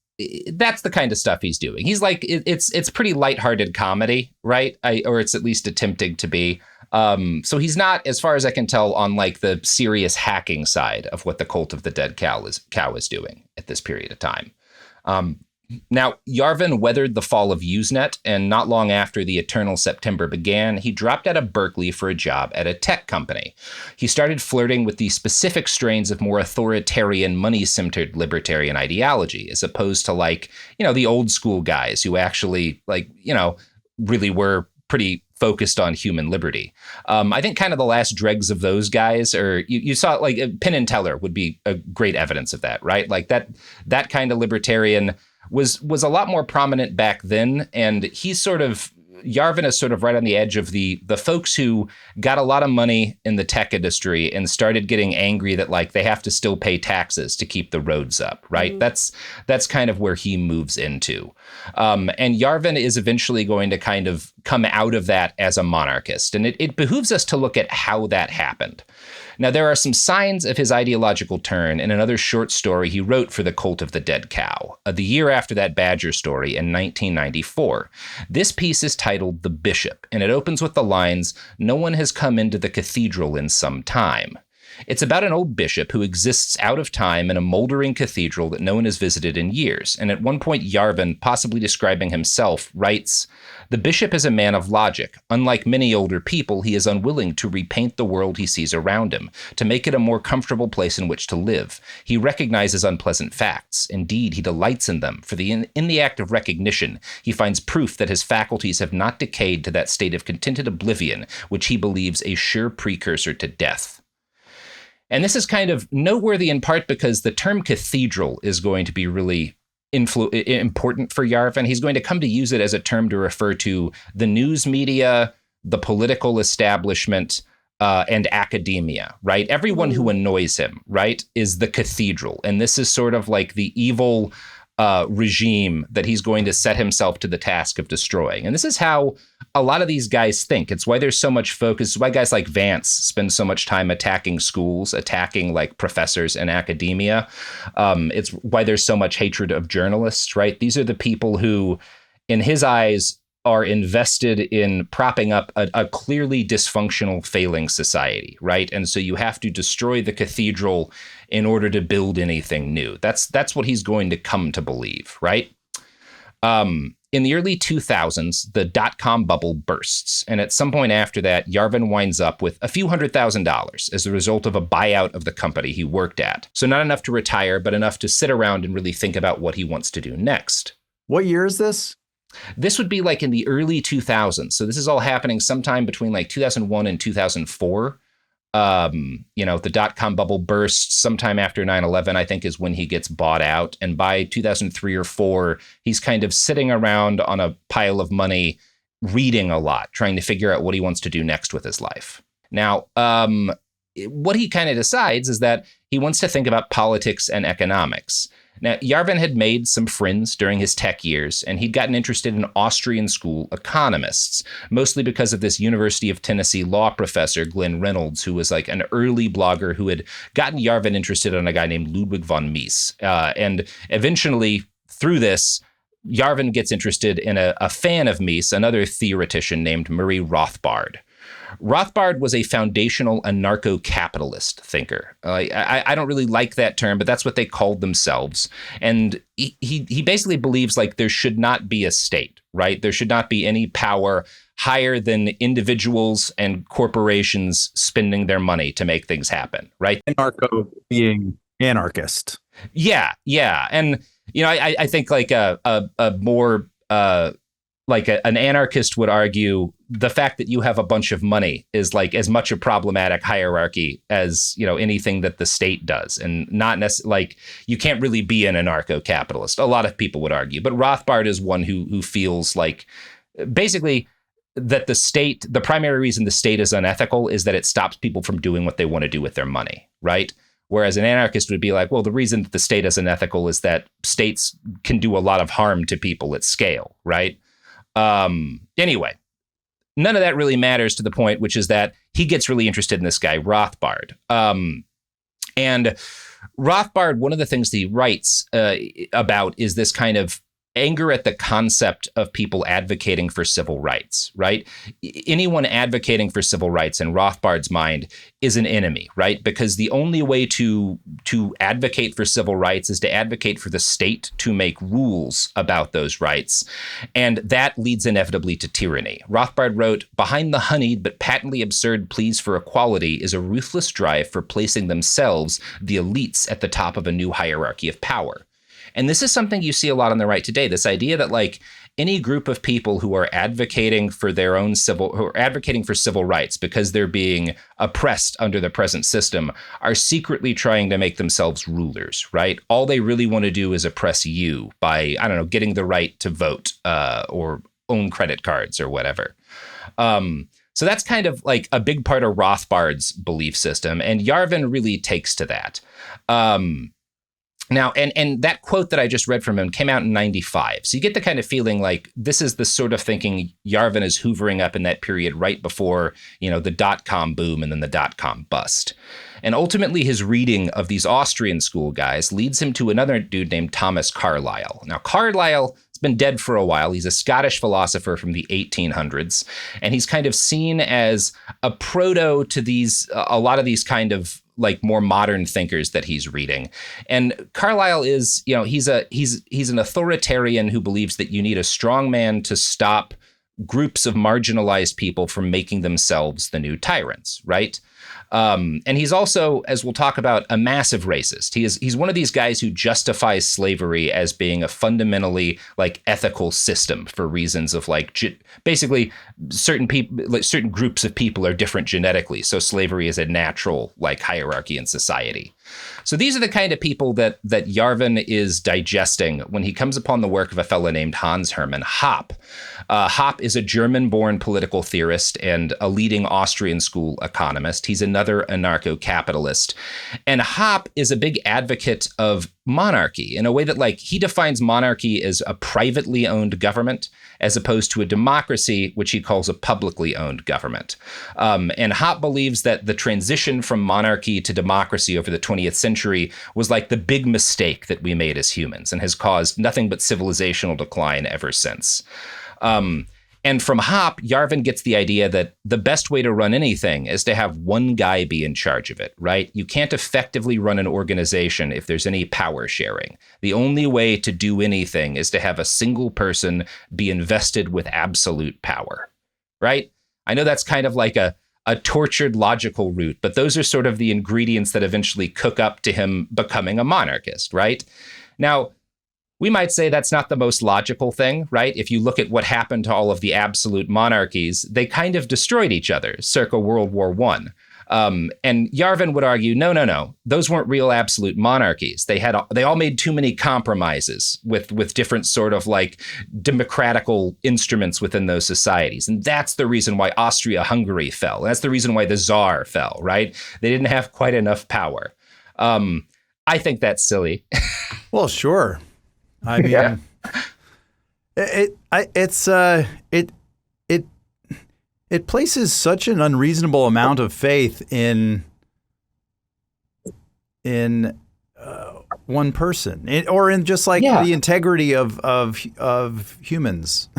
that's the kind of stuff he's doing. He's like, it's pretty lighthearted comedy, right? Or it's at least attempting to be. So he's not, as far as I can tell, on like the serious hacking side of what the Cult of the Dead Cow is doing at this period of time. Now, Yarvin weathered the fall of Usenet, and not long after the Eternal September began, he dropped out of Berkeley for a job at a tech company. He started flirting with the specific strains of more authoritarian, money-centered libertarian ideology, as opposed to the old school guys who actually really were pretty focused on human liberty. I think kind of the last dregs of those guys are, you saw Penn and Teller would be a great evidence of that, right? Like that kind of libertarian was a lot more prominent back then. And Yarvin is sort of right on the edge of the folks who got a lot of money in the tech industry and started getting angry that they have to still pay taxes to keep the roads up, right? Mm-hmm. That's kind of where he moves into. And Yarvin is eventually going to kind of come out of that as a monarchist. And it behooves us to look at how that happened. Now, there are some signs of his ideological turn in another short story he wrote for the Cult of the Dead Cow, the year after that Badger story in 1994. This piece is titled The Bishop, and it opens with the lines, "No one has come into the cathedral in some time." It's about an old bishop who exists out of time in a moldering cathedral that no one has visited in years. And at one point, Yarvin, possibly describing himself, writes, "The bishop is a man of logic. Unlike many older people, he is unwilling to repaint the world he sees around him, to make it a more comfortable place in which to live. He recognizes unpleasant facts. Indeed, he delights in them, for in the act of recognition, he finds proof that his faculties have not decayed to that state of contented oblivion, which he believes a sure precursor to death." And this is kind of noteworthy in part because the term cathedral is going to be really important for Yarvin. He's going to come to use it as a term to refer to the news media, the political establishment, and academia, right? Everyone who annoys him, right, is the cathedral. And this is sort of like the evil regime that he's going to set himself to the task of destroying. And this is how a lot of these guys think. It's why there's so much focus. It's why guys like Vance spend so much time attacking schools, attacking professors in academia. It's why there's so much hatred of journalists, right? These are the people who, in his eyes, are invested in propping up a clearly dysfunctional, failing society, right? And so you have to destroy the cathedral in order to build anything new. That's what he's going to come to believe, right? In the early 2000s, the dot-com bubble bursts. And at some point after that, Yarvin winds up with a few $100,000 as a result of a buyout of the company he worked at. So not enough to retire, but enough to sit around and really think about what he wants to do next. What year is this? This would be in the early 2000s. So this is all happening sometime between 2001 and 2004. The dot-com bubble bursts sometime after 9/11, I think, is when he gets bought out. And by 2003 or 4, he's kind of sitting around on a pile of money, reading a lot, trying to figure out what he wants to do next with his life. Now, what he kind of decides is that he wants to think about politics and economics. Now, Yarvin had made some friends during his tech years, and he'd gotten interested in Austrian school economists, mostly because of this University of Tennessee law professor, Glenn Reynolds, who was an early blogger who had gotten Yarvin interested in a guy named Ludwig von Mises. And eventually, through this, Yarvin gets interested in a fan of Mises, another theoretician named Murray Rothbard. Rothbard was a foundational anarcho-capitalist thinker. I don't really like that term, but that's what they called themselves. And he basically believes there should not be a state, right? There should not be any power higher than individuals and corporations spending their money to make things happen, right? Anarcho being anarchist. Yeah. And, I think a more... an anarchist would argue the fact that you have a bunch of money is as much a problematic hierarchy as, anything that the state does. And not necessarily you can't really be an anarcho-capitalist. A lot of people would argue. But Rothbard is one who feels basically that the primary reason the state is unethical is that it stops people from doing what they want to do with their money, right? Whereas an anarchist would be well, the reason that the state is unethical is that states can do a lot of harm to people at scale, right? Anyway, none of that really matters to the point, which is that he gets really interested in this guy, Rothbard. And Rothbard, one of the things that he writes about is this kind of anger at the concept of people advocating for civil rights, right? Anyone advocating for civil rights in Rothbard's mind is an enemy, right? Because the only way to advocate for civil rights is to advocate for the state to make rules about those rights. And that leads inevitably to tyranny. Rothbard wrote, "Behind the honeyed but patently absurd pleas for equality is a ruthless drive for placing themselves, the elites, at the top of a new hierarchy of power." And this is something you see a lot on the right today, this idea that like any group of people who are advocating for civil rights because they're being oppressed under the present system are secretly trying to make themselves rulers, right? All they really want to do is oppress you by, I don't know, getting the right to vote or own credit cards or whatever. So that's kind of like a big part of Rothbard's belief system. And Yarvin really takes to that. Now, and that quote that I just read from him came out in 95. So you get the kind of feeling like this is the sort of thinking Yarvin is hoovering up in that period right before, the dot-com boom and then the dot-com bust. And ultimately, his reading of these Austrian school guys leads him to another dude named Thomas Carlyle. Now, Carlyle has been dead for a while. He's a Scottish philosopher from the 1800s, and he's kind of seen as a proto to a lot of these kind of like more modern thinkers that he's reading. And Carlyle is, he's an authoritarian who believes that you need a strong man to stop groups of marginalized people from making themselves the new tyrants, right? And he's also, as we'll talk about, a massive racist. He's one of these guys who justifies slavery as being a fundamentally like ethical system for reasons of like basically certain people, like certain groups of people are different genetically. So slavery is a natural like hierarchy in society. So these are the kind of people that Yarvin is digesting when he comes upon the work of a fellow named Hans Hermann Hoppe. Hoppe is a German-born political theorist and a leading Austrian school economist. He's another anarcho-capitalist. And Hoppe is a big advocate of monarchy in a way that like he defines monarchy as a privately owned government as opposed to a democracy, which he calls a publicly owned government. And Hoppe believes that the transition from monarchy to democracy over the 20th century was like the big mistake that we made as humans and has caused nothing but civilizational decline ever since. And from Hoppe, Yarvin gets the idea that the best way to run anything is to have one guy be in charge of it, right? You can't effectively run an organization if there's any power sharing. The only way to do anything is to have a single person be invested with absolute power, right? I know that's kind of like a tortured logical route, but those are sort of the ingredients that eventually cook up to him becoming a monarchist, right? Now, we might say that's not the most logical thing, right? If you look at what happened to all of the absolute monarchies, they kind of destroyed each other circa World War I. And Yarvin would argue, no, those weren't real absolute monarchies. They all made too many compromises with different sort of like democratical instruments within those societies. And that's the reason why Austria-Hungary fell. And that's the reason why the Tsar fell, right? They didn't have quite enough power. I think that's silly. Well, sure. I mean, Yeah. It places such an unreasonable amount of faith in one person, or in just like the integrity of humans.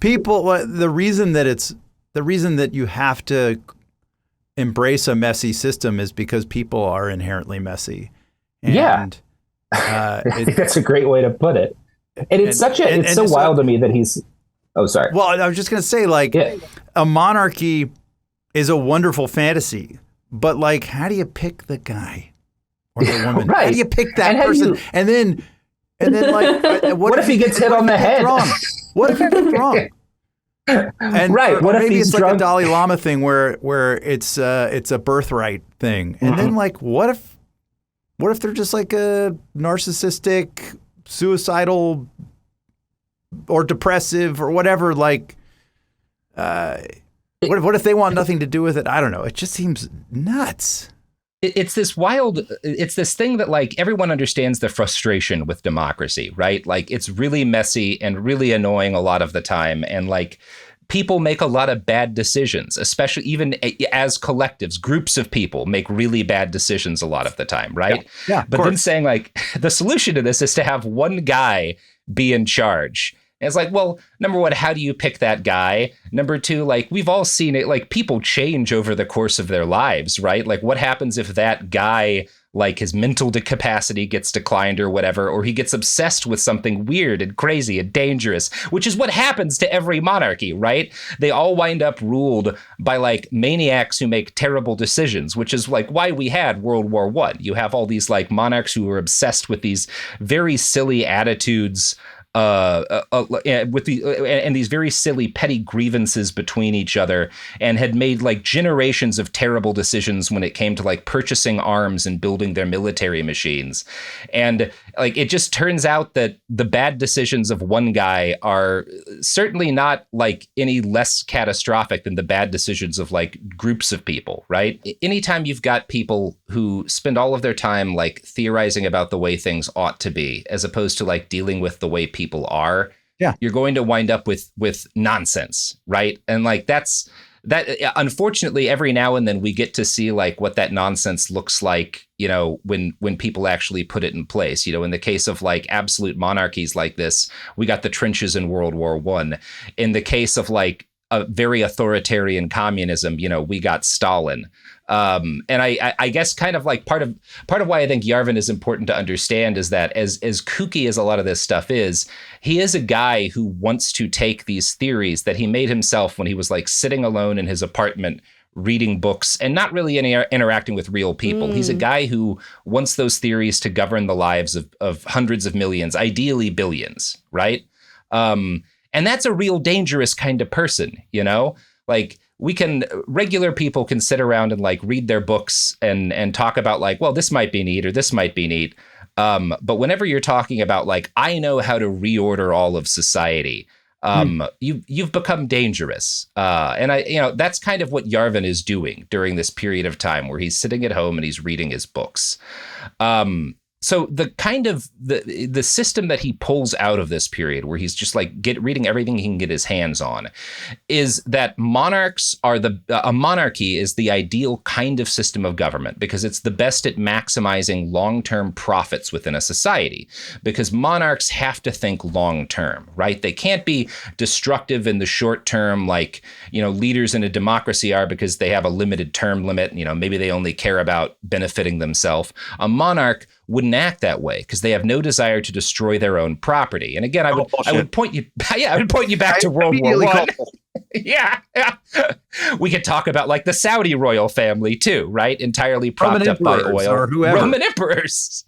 People. The reason that you have to embrace a messy system is because people are inherently messy. And, I think that's a great way to put it. And it's so wild to me that he's. Oh, sorry. Well, I was just going to say, like, a monarchy is a wonderful fantasy, but like, how do you pick the guy or the woman? Right. How do you pick that person? And then like, what if he gets hit on the head? What if he gets wrong? And right. What if maybe he's it's drunk? like a Dalai Lama thing where it's a birthright thing, and then like, what if they're just like a narcissistic, suicidal, or depressive, or whatever? Like, what if they want nothing to do with it? I don't know. It just seems nuts. It's this thing that like everyone understands the frustration with democracy, right? Like it's really messy and really annoying a lot of the time. And like people make a lot of bad decisions, especially even as collectives. Groups of people make really bad decisions a lot of the time, right? Yeah, but then saying like the solution to this is to have one guy be in charge. And it's like, well, number one, how do you pick that guy? Number two, like we've all seen it, like people change over the course of their lives, right? Like what happens if that guy, like his mental capacity gets declined or whatever, or he gets obsessed with something weird and crazy and dangerous, which is what happens to every monarchy, right? They all wind up ruled by like maniacs who make terrible decisions, which is like why we had World War I. You have all these like monarchs who are obsessed with these very silly attitudes, with these very silly petty grievances between each other, and had made like generations of terrible decisions when it came to like purchasing arms and building their military machines. And like it just turns out that the bad decisions of one guy are certainly not like any less catastrophic than the bad decisions of like groups of people, right? Anytime you've got people who spend all of their time like theorizing about the way things ought to be, as opposed to like dealing with the way people are, you're going to wind up with nonsense, right? And like that unfortunately every now and then we get to see like what that nonsense looks like, you know, when people actually put it in place. You know, in the case of like absolute monarchies like this, we got the trenches in World War I. In the case of like a very authoritarian communism, you know, we got Stalin. And I guess kind of like part of why I think Yarvin is important to understand is that as kooky as a lot of this stuff is, he is a guy who wants to take these theories that he made himself when he was like sitting alone in his apartment reading books and not really interacting with real people. He's a guy who wants those theories to govern the lives of hundreds of millions, ideally billions, right? And that's a real dangerous kind of person, you know? Like regular people can sit around and like read their books and talk about like, well, this might be neat or this might be neat. But whenever you're talking about like, I know how to reorder all of society, you've become dangerous. And that's kind of what Yarvin is doing during this period of time where he's sitting at home and he's reading his books. So the kind of the system that he pulls out of this period where he's just like reading everything he can get his hands on is that a monarchy is the ideal kind of system of government because it's the best at maximizing long-term profits within a society, because monarchs have to think long-term, right? They can't be destructive in the short term like, you know, leaders in a democracy are, because they have a limited term limit. You know, maybe they only care about benefiting themselves. A monarch wouldn't act that way because they have no desire to destroy their own property. And again, I would point you back to World War I. Yeah. We could talk about like the Saudi royal family too, right? Entirely propped up by oil. Or whoever. Roman emperors.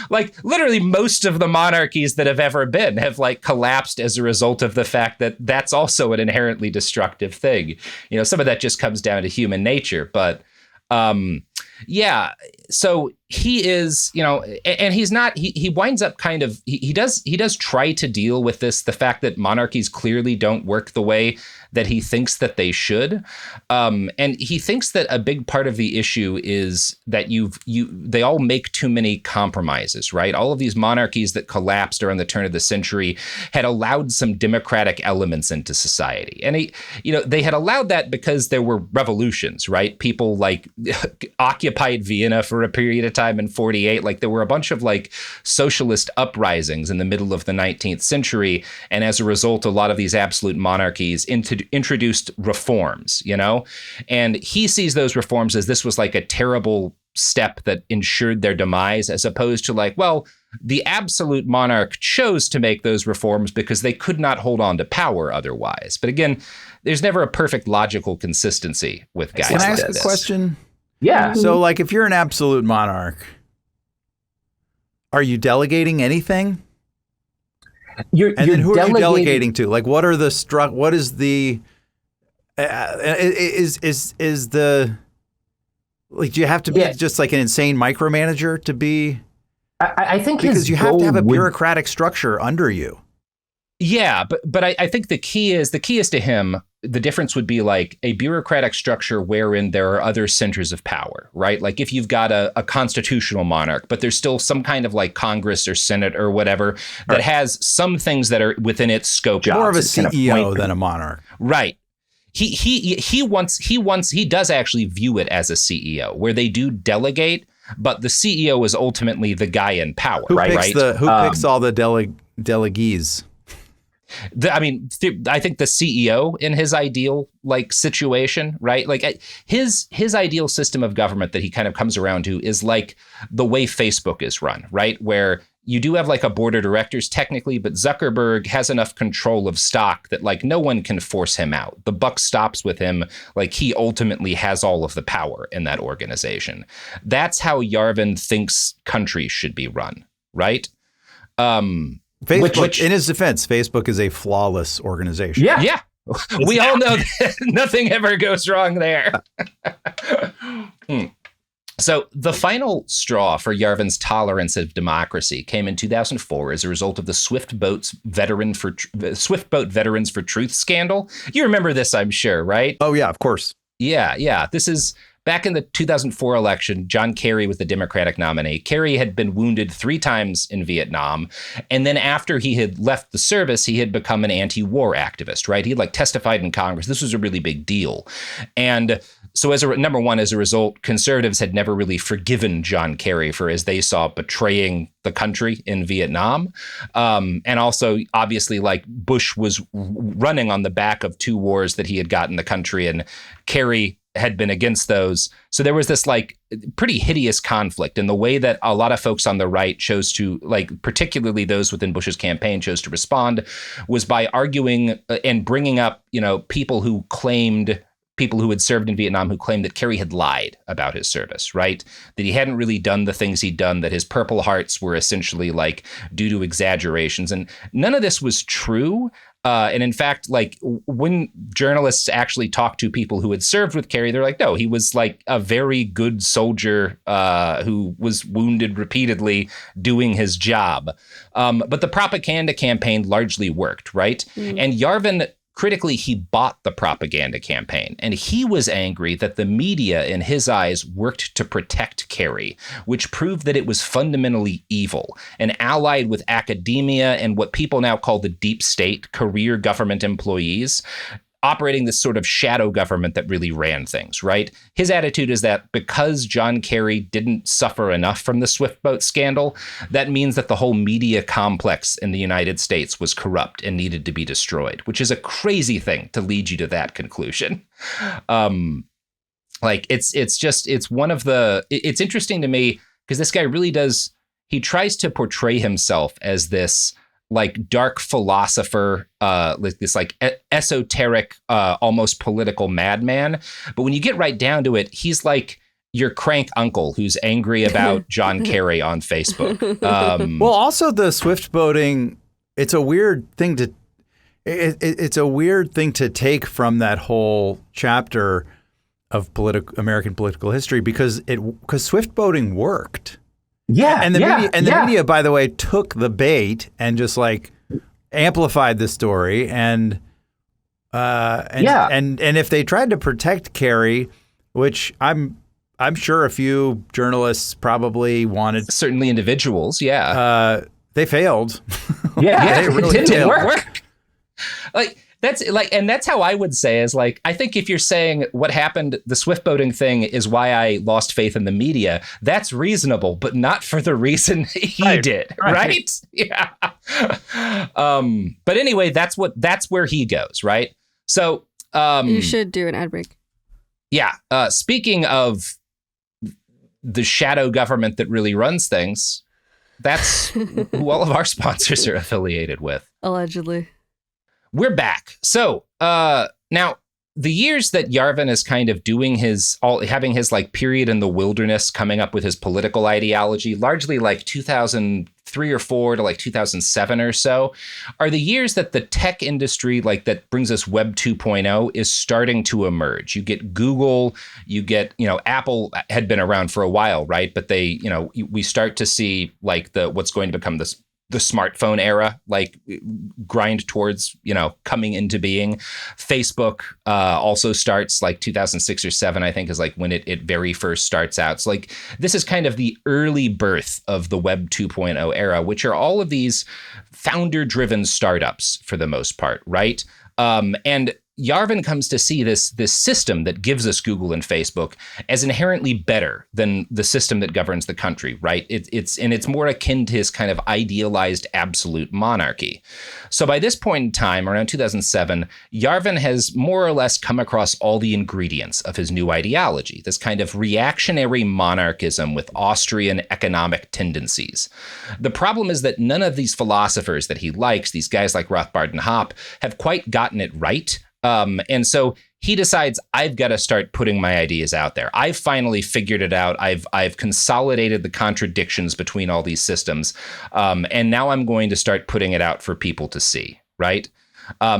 Like literally most of the monarchies that have ever been have like collapsed as a result of the fact that that's also an inherently destructive thing. You know, some of that just comes down to human nature, but yeah. So he is, you know, and he's not, he winds up kind of, he does try to deal with the fact that monarchies clearly don't work the way that he thinks that they should. And he thinks that a big part of the issue is that they all make too many compromises, right? All of these monarchies that collapsed around the turn of the century had allowed some democratic elements into society. And they had allowed that because there were revolutions, right? People like occupied Vienna for a period of time in 48. Like there were a bunch of like socialist uprisings in the middle of the 19th century. And as a result, a lot of these absolute monarchies introduced reforms, you know, and he sees those reforms as this was like a terrible step that ensured their demise, as opposed to like, well, the absolute monarch chose to make those reforms because they could not hold on to power otherwise. But again, there's never a perfect logical consistency with guys like this. Can I ask a question? Yeah. So like if you're an absolute monarch, are you delegating anything? Then who are you delegating to? Like, what are the what is the is the like? Do you have to be just like an insane micromanager to be? I think because you have to have a bureaucratic structure under you. Yeah, but I think the key is to him the difference would be like a bureaucratic structure wherein there are other centers of power, right? Like if you've got a constitutional monarch, but there's still some kind of like Congress or Senate or whatever that has some things that are within its scope. More of a CEO than a monarch. Right. He does actually view it as a CEO where they do delegate, but the CEO is ultimately the guy in power, who right? Who picks all the delegees? I think the CEO in his ideal like situation, right? Like his ideal system of government that he kind of comes around to is like the way Facebook is run, right? Where you do have like a board of directors technically, but Zuckerberg has enough control of stock that like no one can force him out. The buck stops with him. Like he ultimately has all of the power in that organization. That's how Yarvin thinks countries should be run, right? Facebook, which, in his defense, Facebook is a flawless organization. Yeah. We all know that nothing ever goes wrong there. So the final straw for Yarvin's tolerance of democracy came in 2004 as a result of the Swift Boat Veterans for Truth scandal. You remember this, I'm sure, right? Oh, yeah, of course. Yeah. This is back in the 2004 election. John Kerry was the Democratic nominee. Kerry had been wounded 3 times in Vietnam. And then after he had left the service, he had become an anti-war activist, right? He had like testified in Congress. This was a really big deal. And so as a result, conservatives had never really forgiven John Kerry for, as they saw, betraying the country in Vietnam. And also, obviously, like Bush was running on the back of 2 wars that he had gotten the country, and Kerry had been against those. So there was this like pretty hideous conflict, and the way that a lot of folks on the right chose to, like, particularly those within Bush's campaign, chose to respond was by arguing and bringing up, people who had served in Vietnam who claimed that Kerry had lied about his service, right? That he hadn't really done the things he'd done, that his Purple Hearts were essentially like due to exaggerations. And none of this was true. And in fact, like when journalists actually talked to people who had served with Kerry, they're like, no, he was like a very good soldier who was wounded repeatedly doing his job. But the propaganda campaign largely worked, right? Mm. And Yarvin, critically, he bought the propaganda campaign, and he was angry that the media, in his eyes, worked to protect Kerry, which proved that it was fundamentally evil and allied with academia and what people now call the deep state, career government employees, operating this sort of shadow government that really ran things, right? His attitude is that because John Kerry didn't suffer enough from the Swift Boat scandal, that means that the whole media complex in the United States was corrupt and needed to be destroyed, which is a crazy thing to lead you to that conclusion. It's interesting to me because this guy really he tries to portray himself as this like dark philosopher, this like esoteric, almost political madman. But when you get right down to it, he's like your crank uncle who's angry about John Kerry on Facebook. Well, also the Swift boating, it's a weird thing to take from that whole chapter of American political history because Swift boating worked. Yeah, and the media, by the way, took the bait and just like amplified the story, and if they tried to protect Kerry, which I'm sure a few journalists probably wanted, certainly individuals, they failed. Yeah, they really it didn't work. That's how I would say is like, I think if you're saying what happened, the Swift boating thing is why I lost faith in the media, that's reasonable, but not for the reason he did. Right? Yeah. But anyway, that's where he goes. Right. So you should do an ad break. Yeah. Speaking of the shadow government that really runs things, that's who all of our sponsors are affiliated with. Allegedly. We're back. So now the years that Yarvin is kind of doing having his like period in the wilderness, coming up with his political ideology, largely like 2003 or 4 to like 2007 or so, are the years that the tech industry, like that brings us Web 2.0, is starting to emerge. You get Google, you get, Apple had been around for a while, right? But we start to see like what's going to become this the smartphone era, like grind towards, coming into being. Facebook also starts like 2006 or 7, I think, is like when it very first starts out. So like this is kind of the early birth of the Web 2.0 era, which are all of these founder-driven startups for the most part, right? And Yarvin comes to see this system that gives us Google and Facebook as inherently better than the system that governs the country, right? It's more akin to his kind of idealized absolute monarchy. So by this point in time, around 2007, Yarvin has more or less come across all the ingredients of his new ideology, this kind of reactionary monarchism with Austrian economic tendencies. The problem is that none of these philosophers that he likes, these guys like Rothbard and Hoppe, have quite gotten it right. And so he decides, I've got to start putting my ideas out there. I've finally figured it out. I've consolidated the contradictions between all these systems. And now I'm going to start putting it out for people to see, right?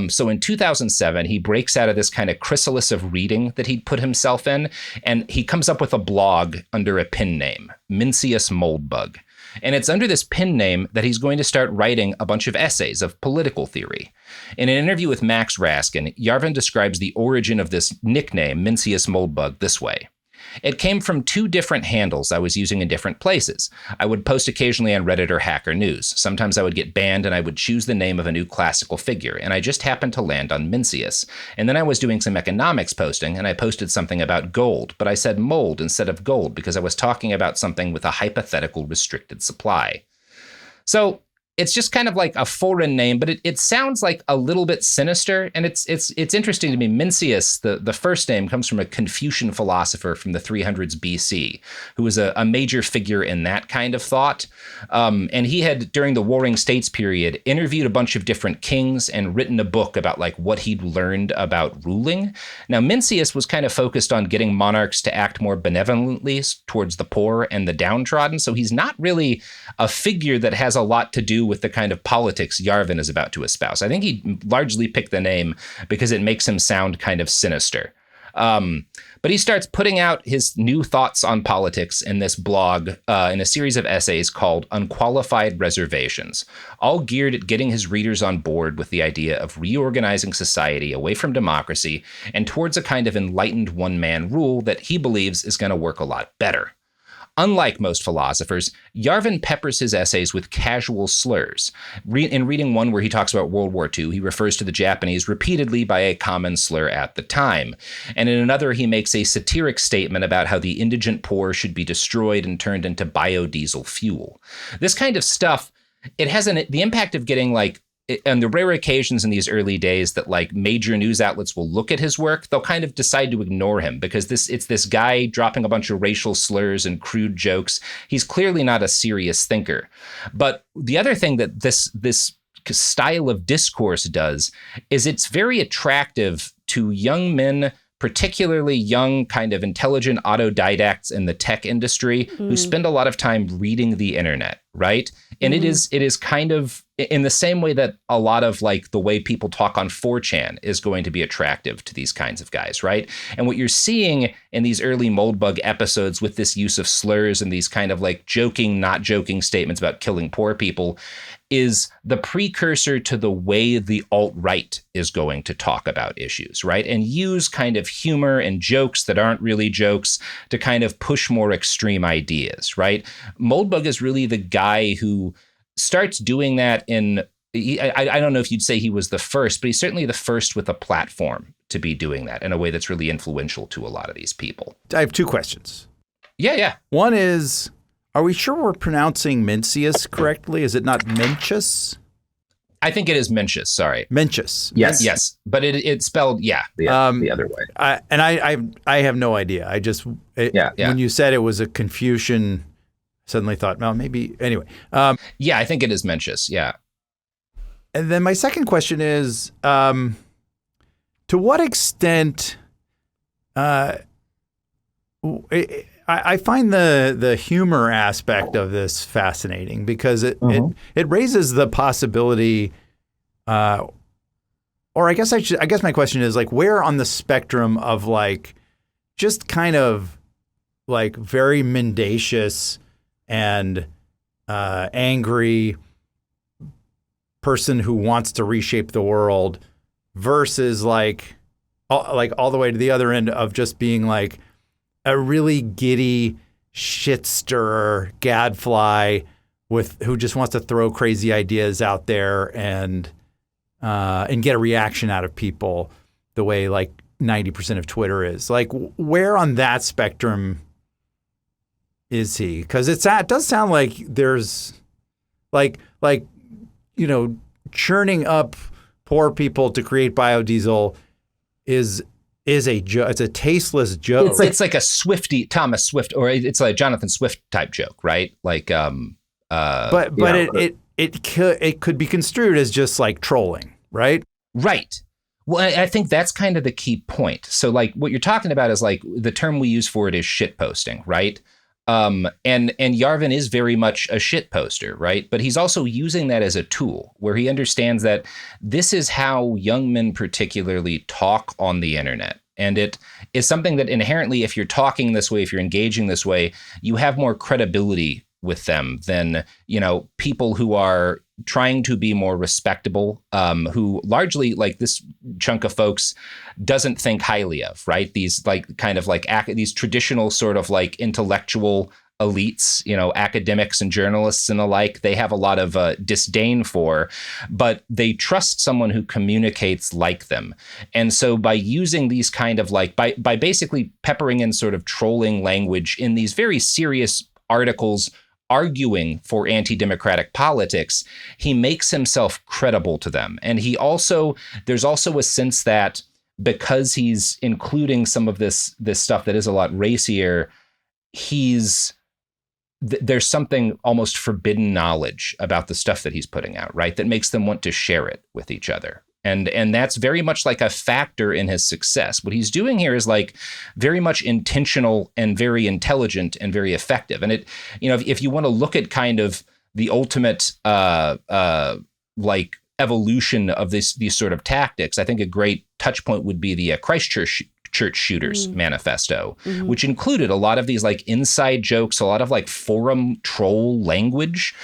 So in 2007, he breaks out of this kind of chrysalis of reading that he'd put himself in, and he comes up with a blog under a pen name, Mencius Moldbug. And it's under this pen name that he's going to start writing a bunch of essays of political theory. In an interview with Max Raskin, Yarvin describes the origin of this nickname, Mencius Moldbug, this way. It came from 2 different handles I was using in different places. I would post occasionally on Reddit or Hacker News. Sometimes I would get banned and I would choose the name of a new classical figure, and I just happened to land on Mencius. And then I was doing some economics posting, and I posted something about gold, but I said mold instead of gold because I was talking about something with a hypothetical restricted supply. So it's just kind of like a foreign name, but it sounds like a little bit sinister. And it's interesting to me. Mencius, the first name, comes from a Confucian philosopher from the 300s BC, who was a major figure in that kind of thought. And he had, during the Warring States period, interviewed a bunch of different kings and written a book about like what he'd learned about ruling. Now, Mencius was kind of focused on getting monarchs to act more benevolently towards the poor and the downtrodden. So he's not really a figure that has a lot to do with the kind of politics Yarvin is about to espouse. I think he largely picked the name because it makes him sound kind of sinister. But he starts putting out his new thoughts on politics in this blog in a series of essays called Unqualified Reservations, all geared at getting his readers on board with the idea of reorganizing society away from democracy and towards a kind of enlightened one-man rule that he believes is going to work a lot better. Unlike most philosophers, Yarvin peppers his essays with casual slurs. In reading one where he talks about World War II, he refers to the Japanese repeatedly by a common slur at the time. And in another, he makes a satiric statement about how the indigent poor should be destroyed and turned into biodiesel fuel. This kind of stuff, it has the impact of getting like, on the rare occasions in these early days that like major news outlets will look at his work, they'll kind of decide to ignore him because it's this guy dropping a bunch of racial slurs and crude jokes. He's clearly not a serious thinker. But the other thing that this style of discourse does is it's very attractive to young men, particularly young kind of intelligent autodidacts in the tech industry who spend a lot of time reading the internet, right? And it is kind of in the same way that a lot of like the way people talk on 4chan is going to be attractive to these kinds of guys, right? And what you're seeing in these early Moldbug episodes with this use of slurs and these kind of like joking, not joking statements about killing poor people is the precursor to the way the alt-right is going to talk about issues, right? And use kind of humor and jokes that aren't really jokes to kind of push more extreme ideas, right? Moldbug is really the guy who starts doing that I don't know if you'd say he was the first, but he's certainly the first with a platform to be doing that in a way that's really influential to a lot of these people. I have 2 questions. Yeah. One is, are we sure we're pronouncing Mencius correctly? Is it not Mencius? I think it is Mencius, sorry. Mencius. Yes. But it's spelled, the other way. I have no idea. I just, when you said it was a Confucian, suddenly thought, well, maybe, anyway. Yeah, I think it is Mencius, yeah. And then my second question is, to what extent, I find the humor aspect of this fascinating because it raises the possibility, or I guess my question is like, where on the spectrum of like, just kind of like very mendacious and angry person who wants to reshape the world versus like all the way to the other end of just being like a really giddy shit stirrer gadfly who just wants to throw crazy ideas out there and get a reaction out of people the way like 90% of Twitter is. Like, where on that spectrum is he? Because it does sound like there's like churning up poor people to create biodiesel is a joke. It's a tasteless joke. It's like a Thomas Swift, or it's like a Jonathan Swift type joke, right? Like, it could be construed as just like trolling, right? Right. Well, I think that's kind of the key point. So like what you're talking about is like the term we use for it is shit posting, right? And Yarvin is very much a shit poster, right? But he's also using that as a tool where he understands that this is how young men particularly talk on the internet. And it is something that inherently, if you're talking this way, if you're engaging this way, you have more credibility with them than, people who are trying to be more respectable, who largely, like this chunk of folks, doesn't think highly of, right? These these traditional sort of like intellectual elites, academics and journalists and the like, they have a lot of disdain for, but they trust someone who communicates like them. And so by using these kind of like, by basically peppering in sort of trolling language in these very serious articles arguing for anti-democratic politics, he makes himself credible to them. And there's also a sense that because he's including some of this stuff that is a lot racier, there's something almost forbidden knowledge about the stuff that he's putting out, right? That makes them want to share it with each other. And that's very much like a factor in his success. What he's doing here is like very much intentional and very intelligent and very effective. And if you want to look at kind of the ultimate like evolution of these sort of tactics, I think a great touch point would be the Christchurch shooters manifesto, which included a lot of these like inside jokes, a lot of like forum troll language,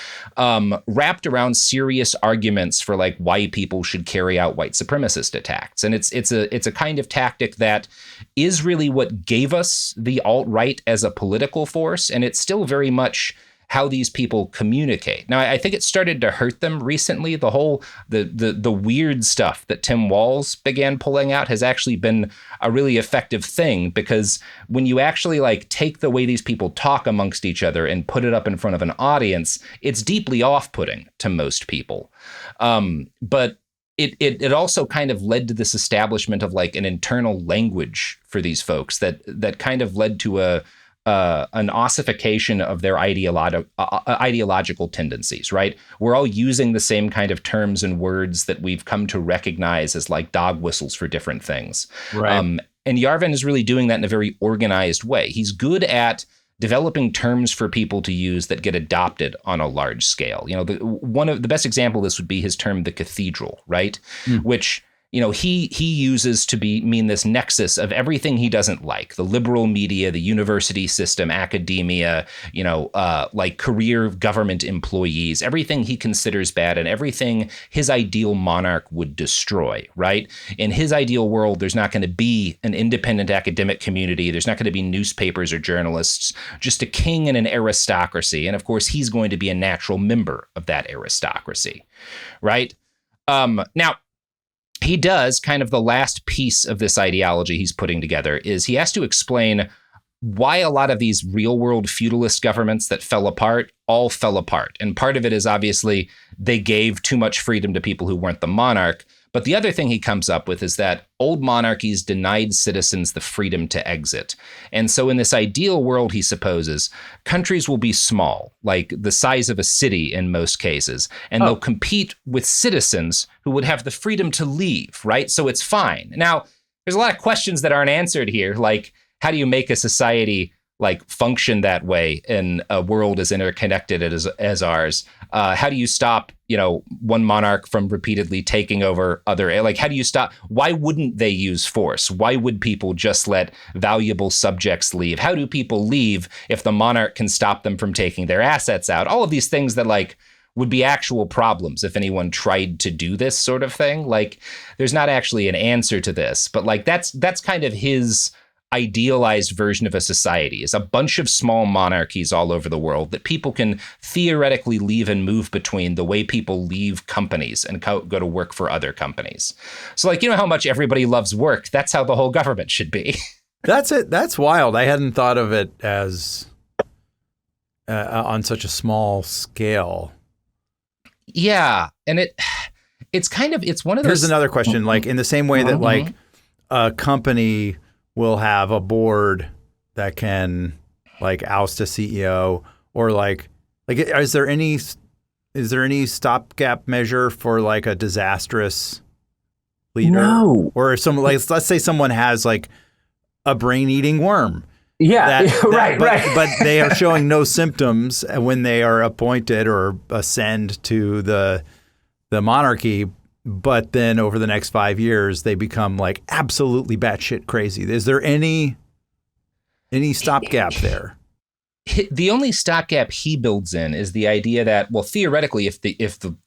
wrapped around serious arguments for like why people should carry out white supremacist attacks. And it's a kind of tactic that is really what gave us the alt-right as a political force, and it's still very much how these people communicate. Now, I think it started to hurt them recently. The whole the weird stuff that Tim Walz began pulling out has actually been a really effective thing, because when you actually like take the way these people talk amongst each other and put it up in front of an audience, it's deeply off-putting to most people. But it also kind of led to this establishment of like an internal language for these folks that kind of led to an ossification of their ideological tendencies, right? We're all using the same kind of terms and words that we've come to recognize as like dog whistles for different things. Right. And Yarvin is really doing that in a very organized way. He's good at developing terms for people to use that get adopted on a large scale. One of the best example of this would be his term, the cathedral, right? Which he uses to mean this nexus of everything he doesn't like: the liberal media, the university system, academia, like career government employees, everything he considers bad and everything his ideal monarch would destroy, right? In his ideal world, there's not going to be an independent academic community. There's not going to be newspapers or journalists, just a king and an aristocracy. And of course, he's going to be a natural member of that aristocracy, right? Now, he does kind of the last piece of this ideology he's putting together is he has to explain why a lot of these real world feudalist governments that fell apart all fell apart. And part of it is obviously they gave too much freedom to people who weren't the monarch. But the other thing he comes up with is that old monarchies denied citizens the freedom to exit. And so in this ideal world, he supposes, countries will be small, like the size of a city in most cases, and they'll compete with citizens who would have the freedom to leave, right? So it's fine. Now, there's a lot of questions that aren't answered here, like how do you make a society like function that way in a world as interconnected as ours? How do you stop, one monarch from repeatedly taking over other? Like, how do you stop? Why wouldn't they use force? Why would people just let valuable subjects leave? How do people leave if the monarch can stop them from taking their assets out? All of these things that like would be actual problems if anyone tried to do this sort of thing. Like, there's not actually an answer to this, but like that's kind of his idealized version of a society, is a bunch of small monarchies all over the world that people can theoretically leave and move between the way people leave companies and go to work for other companies. So like, you know how much everybody loves work? That's how the whole government should be. That's it. That's wild. I hadn't thought of it as on such a small scale. Yeah. And it's one of those. Here's another question. Like, in the same way that like a company will have a board that can like oust a CEO, or like is there any stopgap measure for like a disastrous leader? No. Or if someone, like, let's say someone has like a brain-eating worm. Yeah, right. But they are showing no symptoms when they are appointed or ascend to the monarchy. But then over the next 5 years, they become like absolutely batshit crazy. Is there any stopgap there? The only stopgap he builds in is the idea that, well, theoretically, if the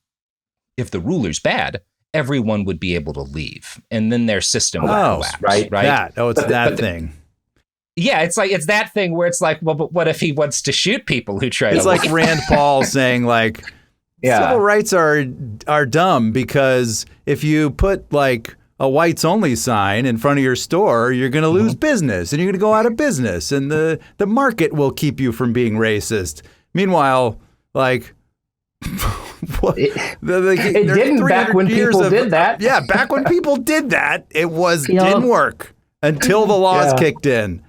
ruler's bad, everyone would be able to leave, and then their system would collapse. Right. It's that thing. Yeah, it's that thing where it's like, well, but what if he wants to shoot people who try to? It's like Rand Paul saying like. Yeah. Civil rights are dumb because if you put like a whites only sign in front of your store, you're going to lose business and you're going to go out of business, and the market will keep you from being racist. Meanwhile, like it didn't back when people did that. Yeah, back when people did that, it didn't work until the laws kicked in.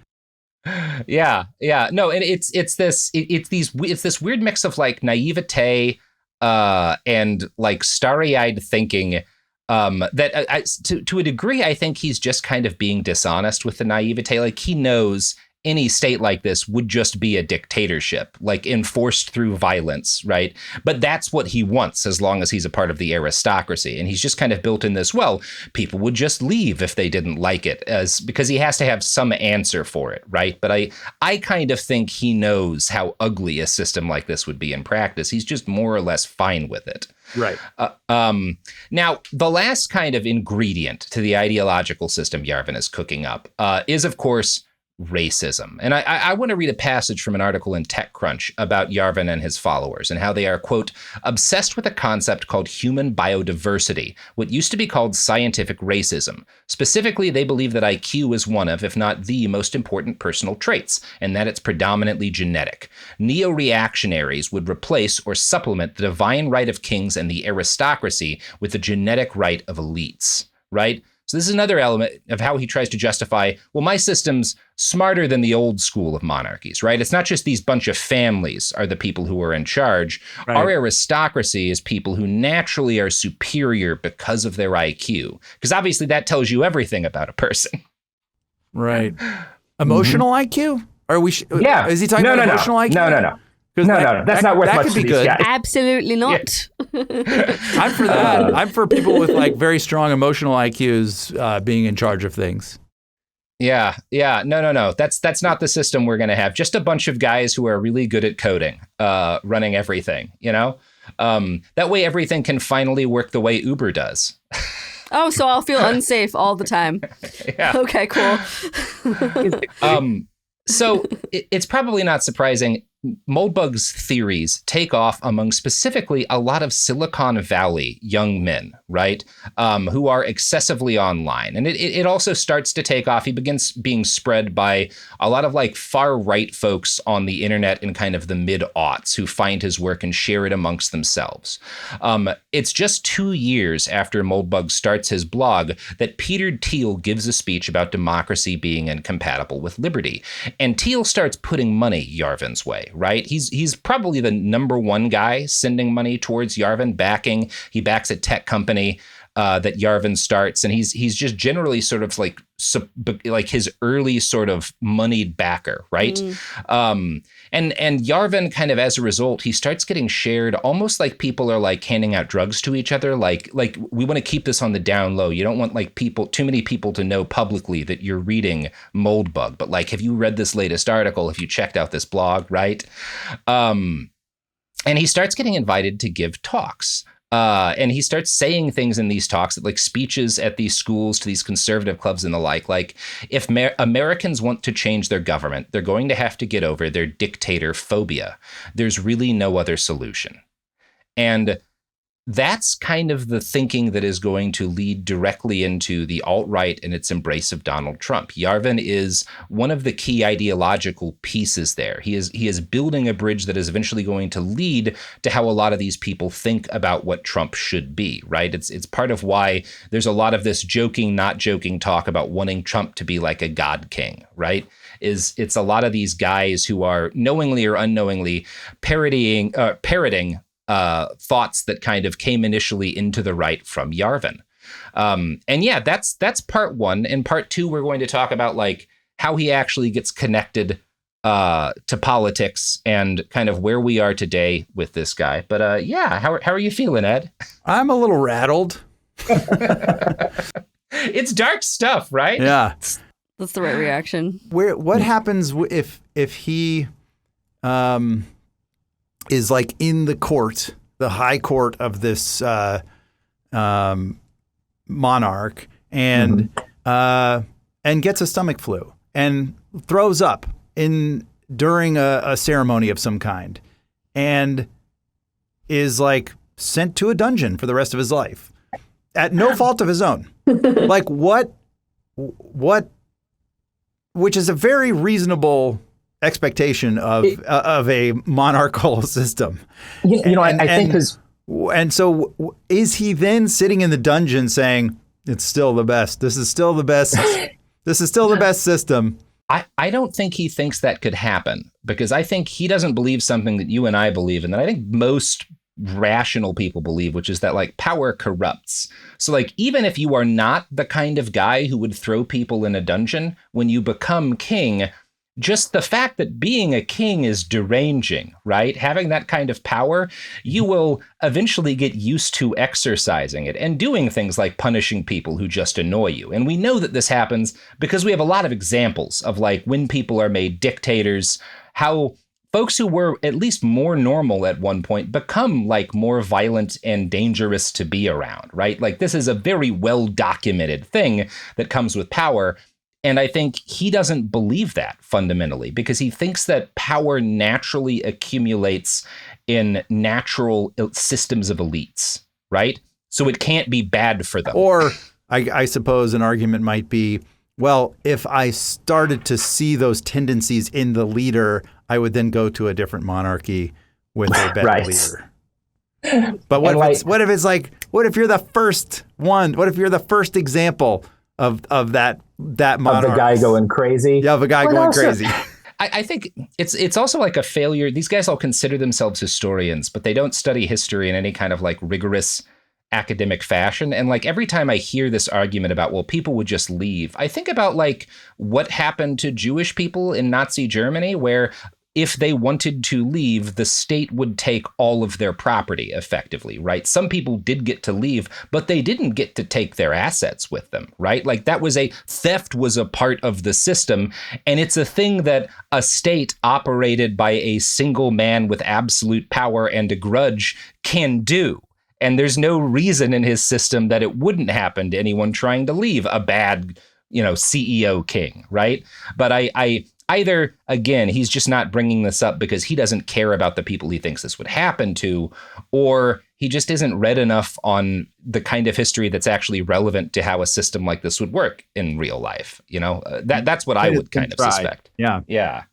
Yeah. No, and it's this weird mix of like naivete and like starry-eyed thinking that to a degree, I think he's just kind of being dishonest with the naivete. Like, he knows any state like this would just be a dictatorship, like enforced through violence, right? But that's what he wants as long as he's a part of the aristocracy. And he's just kind of built in this, well, people would just leave if they didn't like it, because he has to have some answer for it, right? But I kind of think he knows how ugly a system like this would be in practice. He's just more or less fine with it. Right. Now, the last kind of ingredient to the ideological system Yarvin is cooking up is, of course, racism. And I want to read a passage from an article in TechCrunch about Yarvin and his followers and how they are, quote, obsessed with a concept called human biodiversity, what used to be called scientific racism. Specifically, they believe that IQ is one of, if not the most important personal traits, and that it's predominantly genetic. Neo-reactionaries would replace or supplement the divine right of kings and the aristocracy with the genetic right of elites, right? So this is another element of how he tries to justify, well, my system's smarter than the old school of monarchies, right? It's not just these bunch of families are the people who are in charge. Right. Our aristocracy is people who naturally are superior because of their IQ. Because obviously that tells you everything about a person. Right. Emotional IQ? Are we? Yeah. Is he talking about emotional IQ? No. No. That's not worth much to these guys. Absolutely not. Yeah. I'm for that. I'm for people with like very strong emotional IQs being in charge of things. Yeah. No. That's not the system we're going to have. Just a bunch of guys who are really good at coding, running everything, you know? That way everything can finally work the way Uber does. Oh, so I'll feel unsafe all the time. Yeah. Okay, cool. So it's probably not surprising. Moldbug's theories take off among specifically a lot of Silicon Valley young men, right, who are excessively online. And it also starts to take off. He begins being spread by a lot of like far right folks on the internet in kind of the mid-aughts who find his work and share it amongst themselves. It's just 2 years after Moldbug starts his blog that Peter Thiel gives a speech about democracy being incompatible with liberty. And Thiel starts putting money Yarvin's way. Right? He's probably the number one guy sending money towards Yarvin, he backs a tech company that Yarvin starts, and he's just generally sort of like his early sort of moneyed backer, right? And Yarvin kind of as a result, he starts getting shared almost like people are like handing out drugs to each other. Like we want to keep this on the down low. You don't want like too many people to know publicly that you're reading Moldbug, but like, have you read this latest article? Have you checked out this blog? Right. And he starts getting invited to give talks. And he starts saying things in these talks, like speeches at these schools, to these conservative clubs and the like if Americans want to change their government, they're going to have to get over their dictator phobia. There's really no other solution. And that's kind of the thinking that is going to lead directly into the alt-right and its embrace of Donald Trump. Yarvin is one of the key ideological pieces there. He is building a bridge that is eventually going to lead to how a lot of these people think about what Trump should be, right? It's part of why there's a lot of this joking, not joking talk about wanting Trump to be like a god king, right? It's a lot of these guys who are knowingly or unknowingly parroting thoughts that kind of came initially into the right from Yarvin. And yeah, that's part one. And part two, we're going to talk about like how he actually gets connected to politics and kind of where we are today with this guy. But yeah, how are you feeling, Ed? I'm a little rattled. It's dark stuff, right? Yeah. That's the right reaction. What happens if he is like in the court, the high court of this monarch, and gets a stomach flu and throws up during a ceremony of some kind, and is like sent to a dungeon for the rest of his life at no fault of his own? Like what? Which is a very reasonable expectation of a monarchical system. I think because. And so is he then sitting in the dungeon saying, it's still the best. This is still the best. This is still the best system. I don't think he thinks that could happen, because I think he doesn't believe something that you and I believe, and that I think most rational people believe, which is that like power corrupts. So like even if you are not the kind of guy who would throw people in a dungeon, when you become king, just the fact that being a king is deranging, right? Having that kind of power, you will eventually get used to exercising it and doing things like punishing people who just annoy you. And we know that this happens because we have a lot of examples of like when people are made dictators, how folks who were at least more normal at one point become like more violent and dangerous to be around, right? Like this is a very well documented thing that comes with power. And I think he doesn't believe that fundamentally, because he thinks that power naturally accumulates in natural systems of elites, right? So it can't be bad for them. Or I suppose an argument might be, well, if I started to see those tendencies in the leader, I would then go to a different monarchy with a better leader. But what if it's like, what if you're the first one? What if you're the first example of that monarch? Of the guy going crazy? Yeah, of a guy going crazy. I think it's also like a failure. These guys all consider themselves historians, but they don't study history in any kind of like rigorous academic fashion. And like every time I hear this argument about, well, people would just leave, I think about like what happened to Jewish people in Nazi Germany, where if they wanted to leave, the state would take all of their property effectively, right? Some people did get to leave, but they didn't get to take their assets with them, right? Like that was theft was a part of the system. And it's a thing that a state operated by a single man with absolute power and a grudge can do. And there's no reason in his system that it wouldn't happen to anyone trying to leave a bad, CEO king, right? But I either, again, he's just not bringing this up because he doesn't care about the people he thinks this would happen to, or he just isn't read enough on the kind of history that's actually relevant to how a system like this would work in real life. That's what I would kind of suspect. Yeah.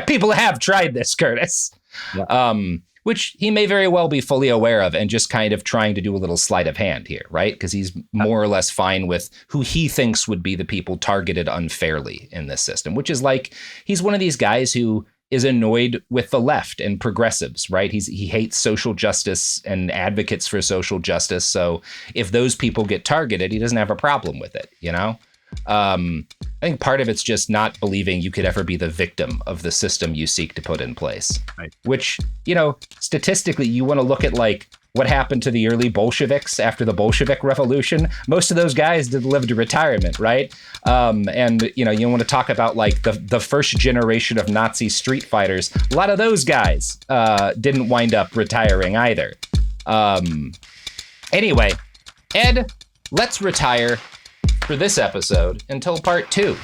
People have tried this, Curtis. Yeah. Which he may very well be fully aware of and just kind of trying to do a little sleight of hand here, right? Because he's more or less fine with who he thinks would be the people targeted unfairly in this system, which is like, he's one of these guys who is annoyed with the left and progressives, right? He hates social justice and advocates for social justice. So if those people get targeted, he doesn't have a problem with it, I think part of it's just not believing you could ever be the victim of the system you seek to put in place, right? Which, statistically, you want to look at like what happened to the early Bolsheviks after the Bolshevik Revolution. Most of those guys did live to retirement, right? And you want to talk about like the first generation of Nazi street fighters. A lot of those guys didn't wind up retiring either. Anyway, Ed, let's retire for this episode until part 2.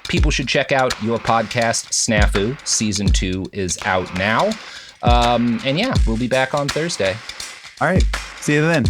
People should check out your podcast, Snafu. Season 2 is out now. And yeah, we'll be back on Thursday. All right. See you then.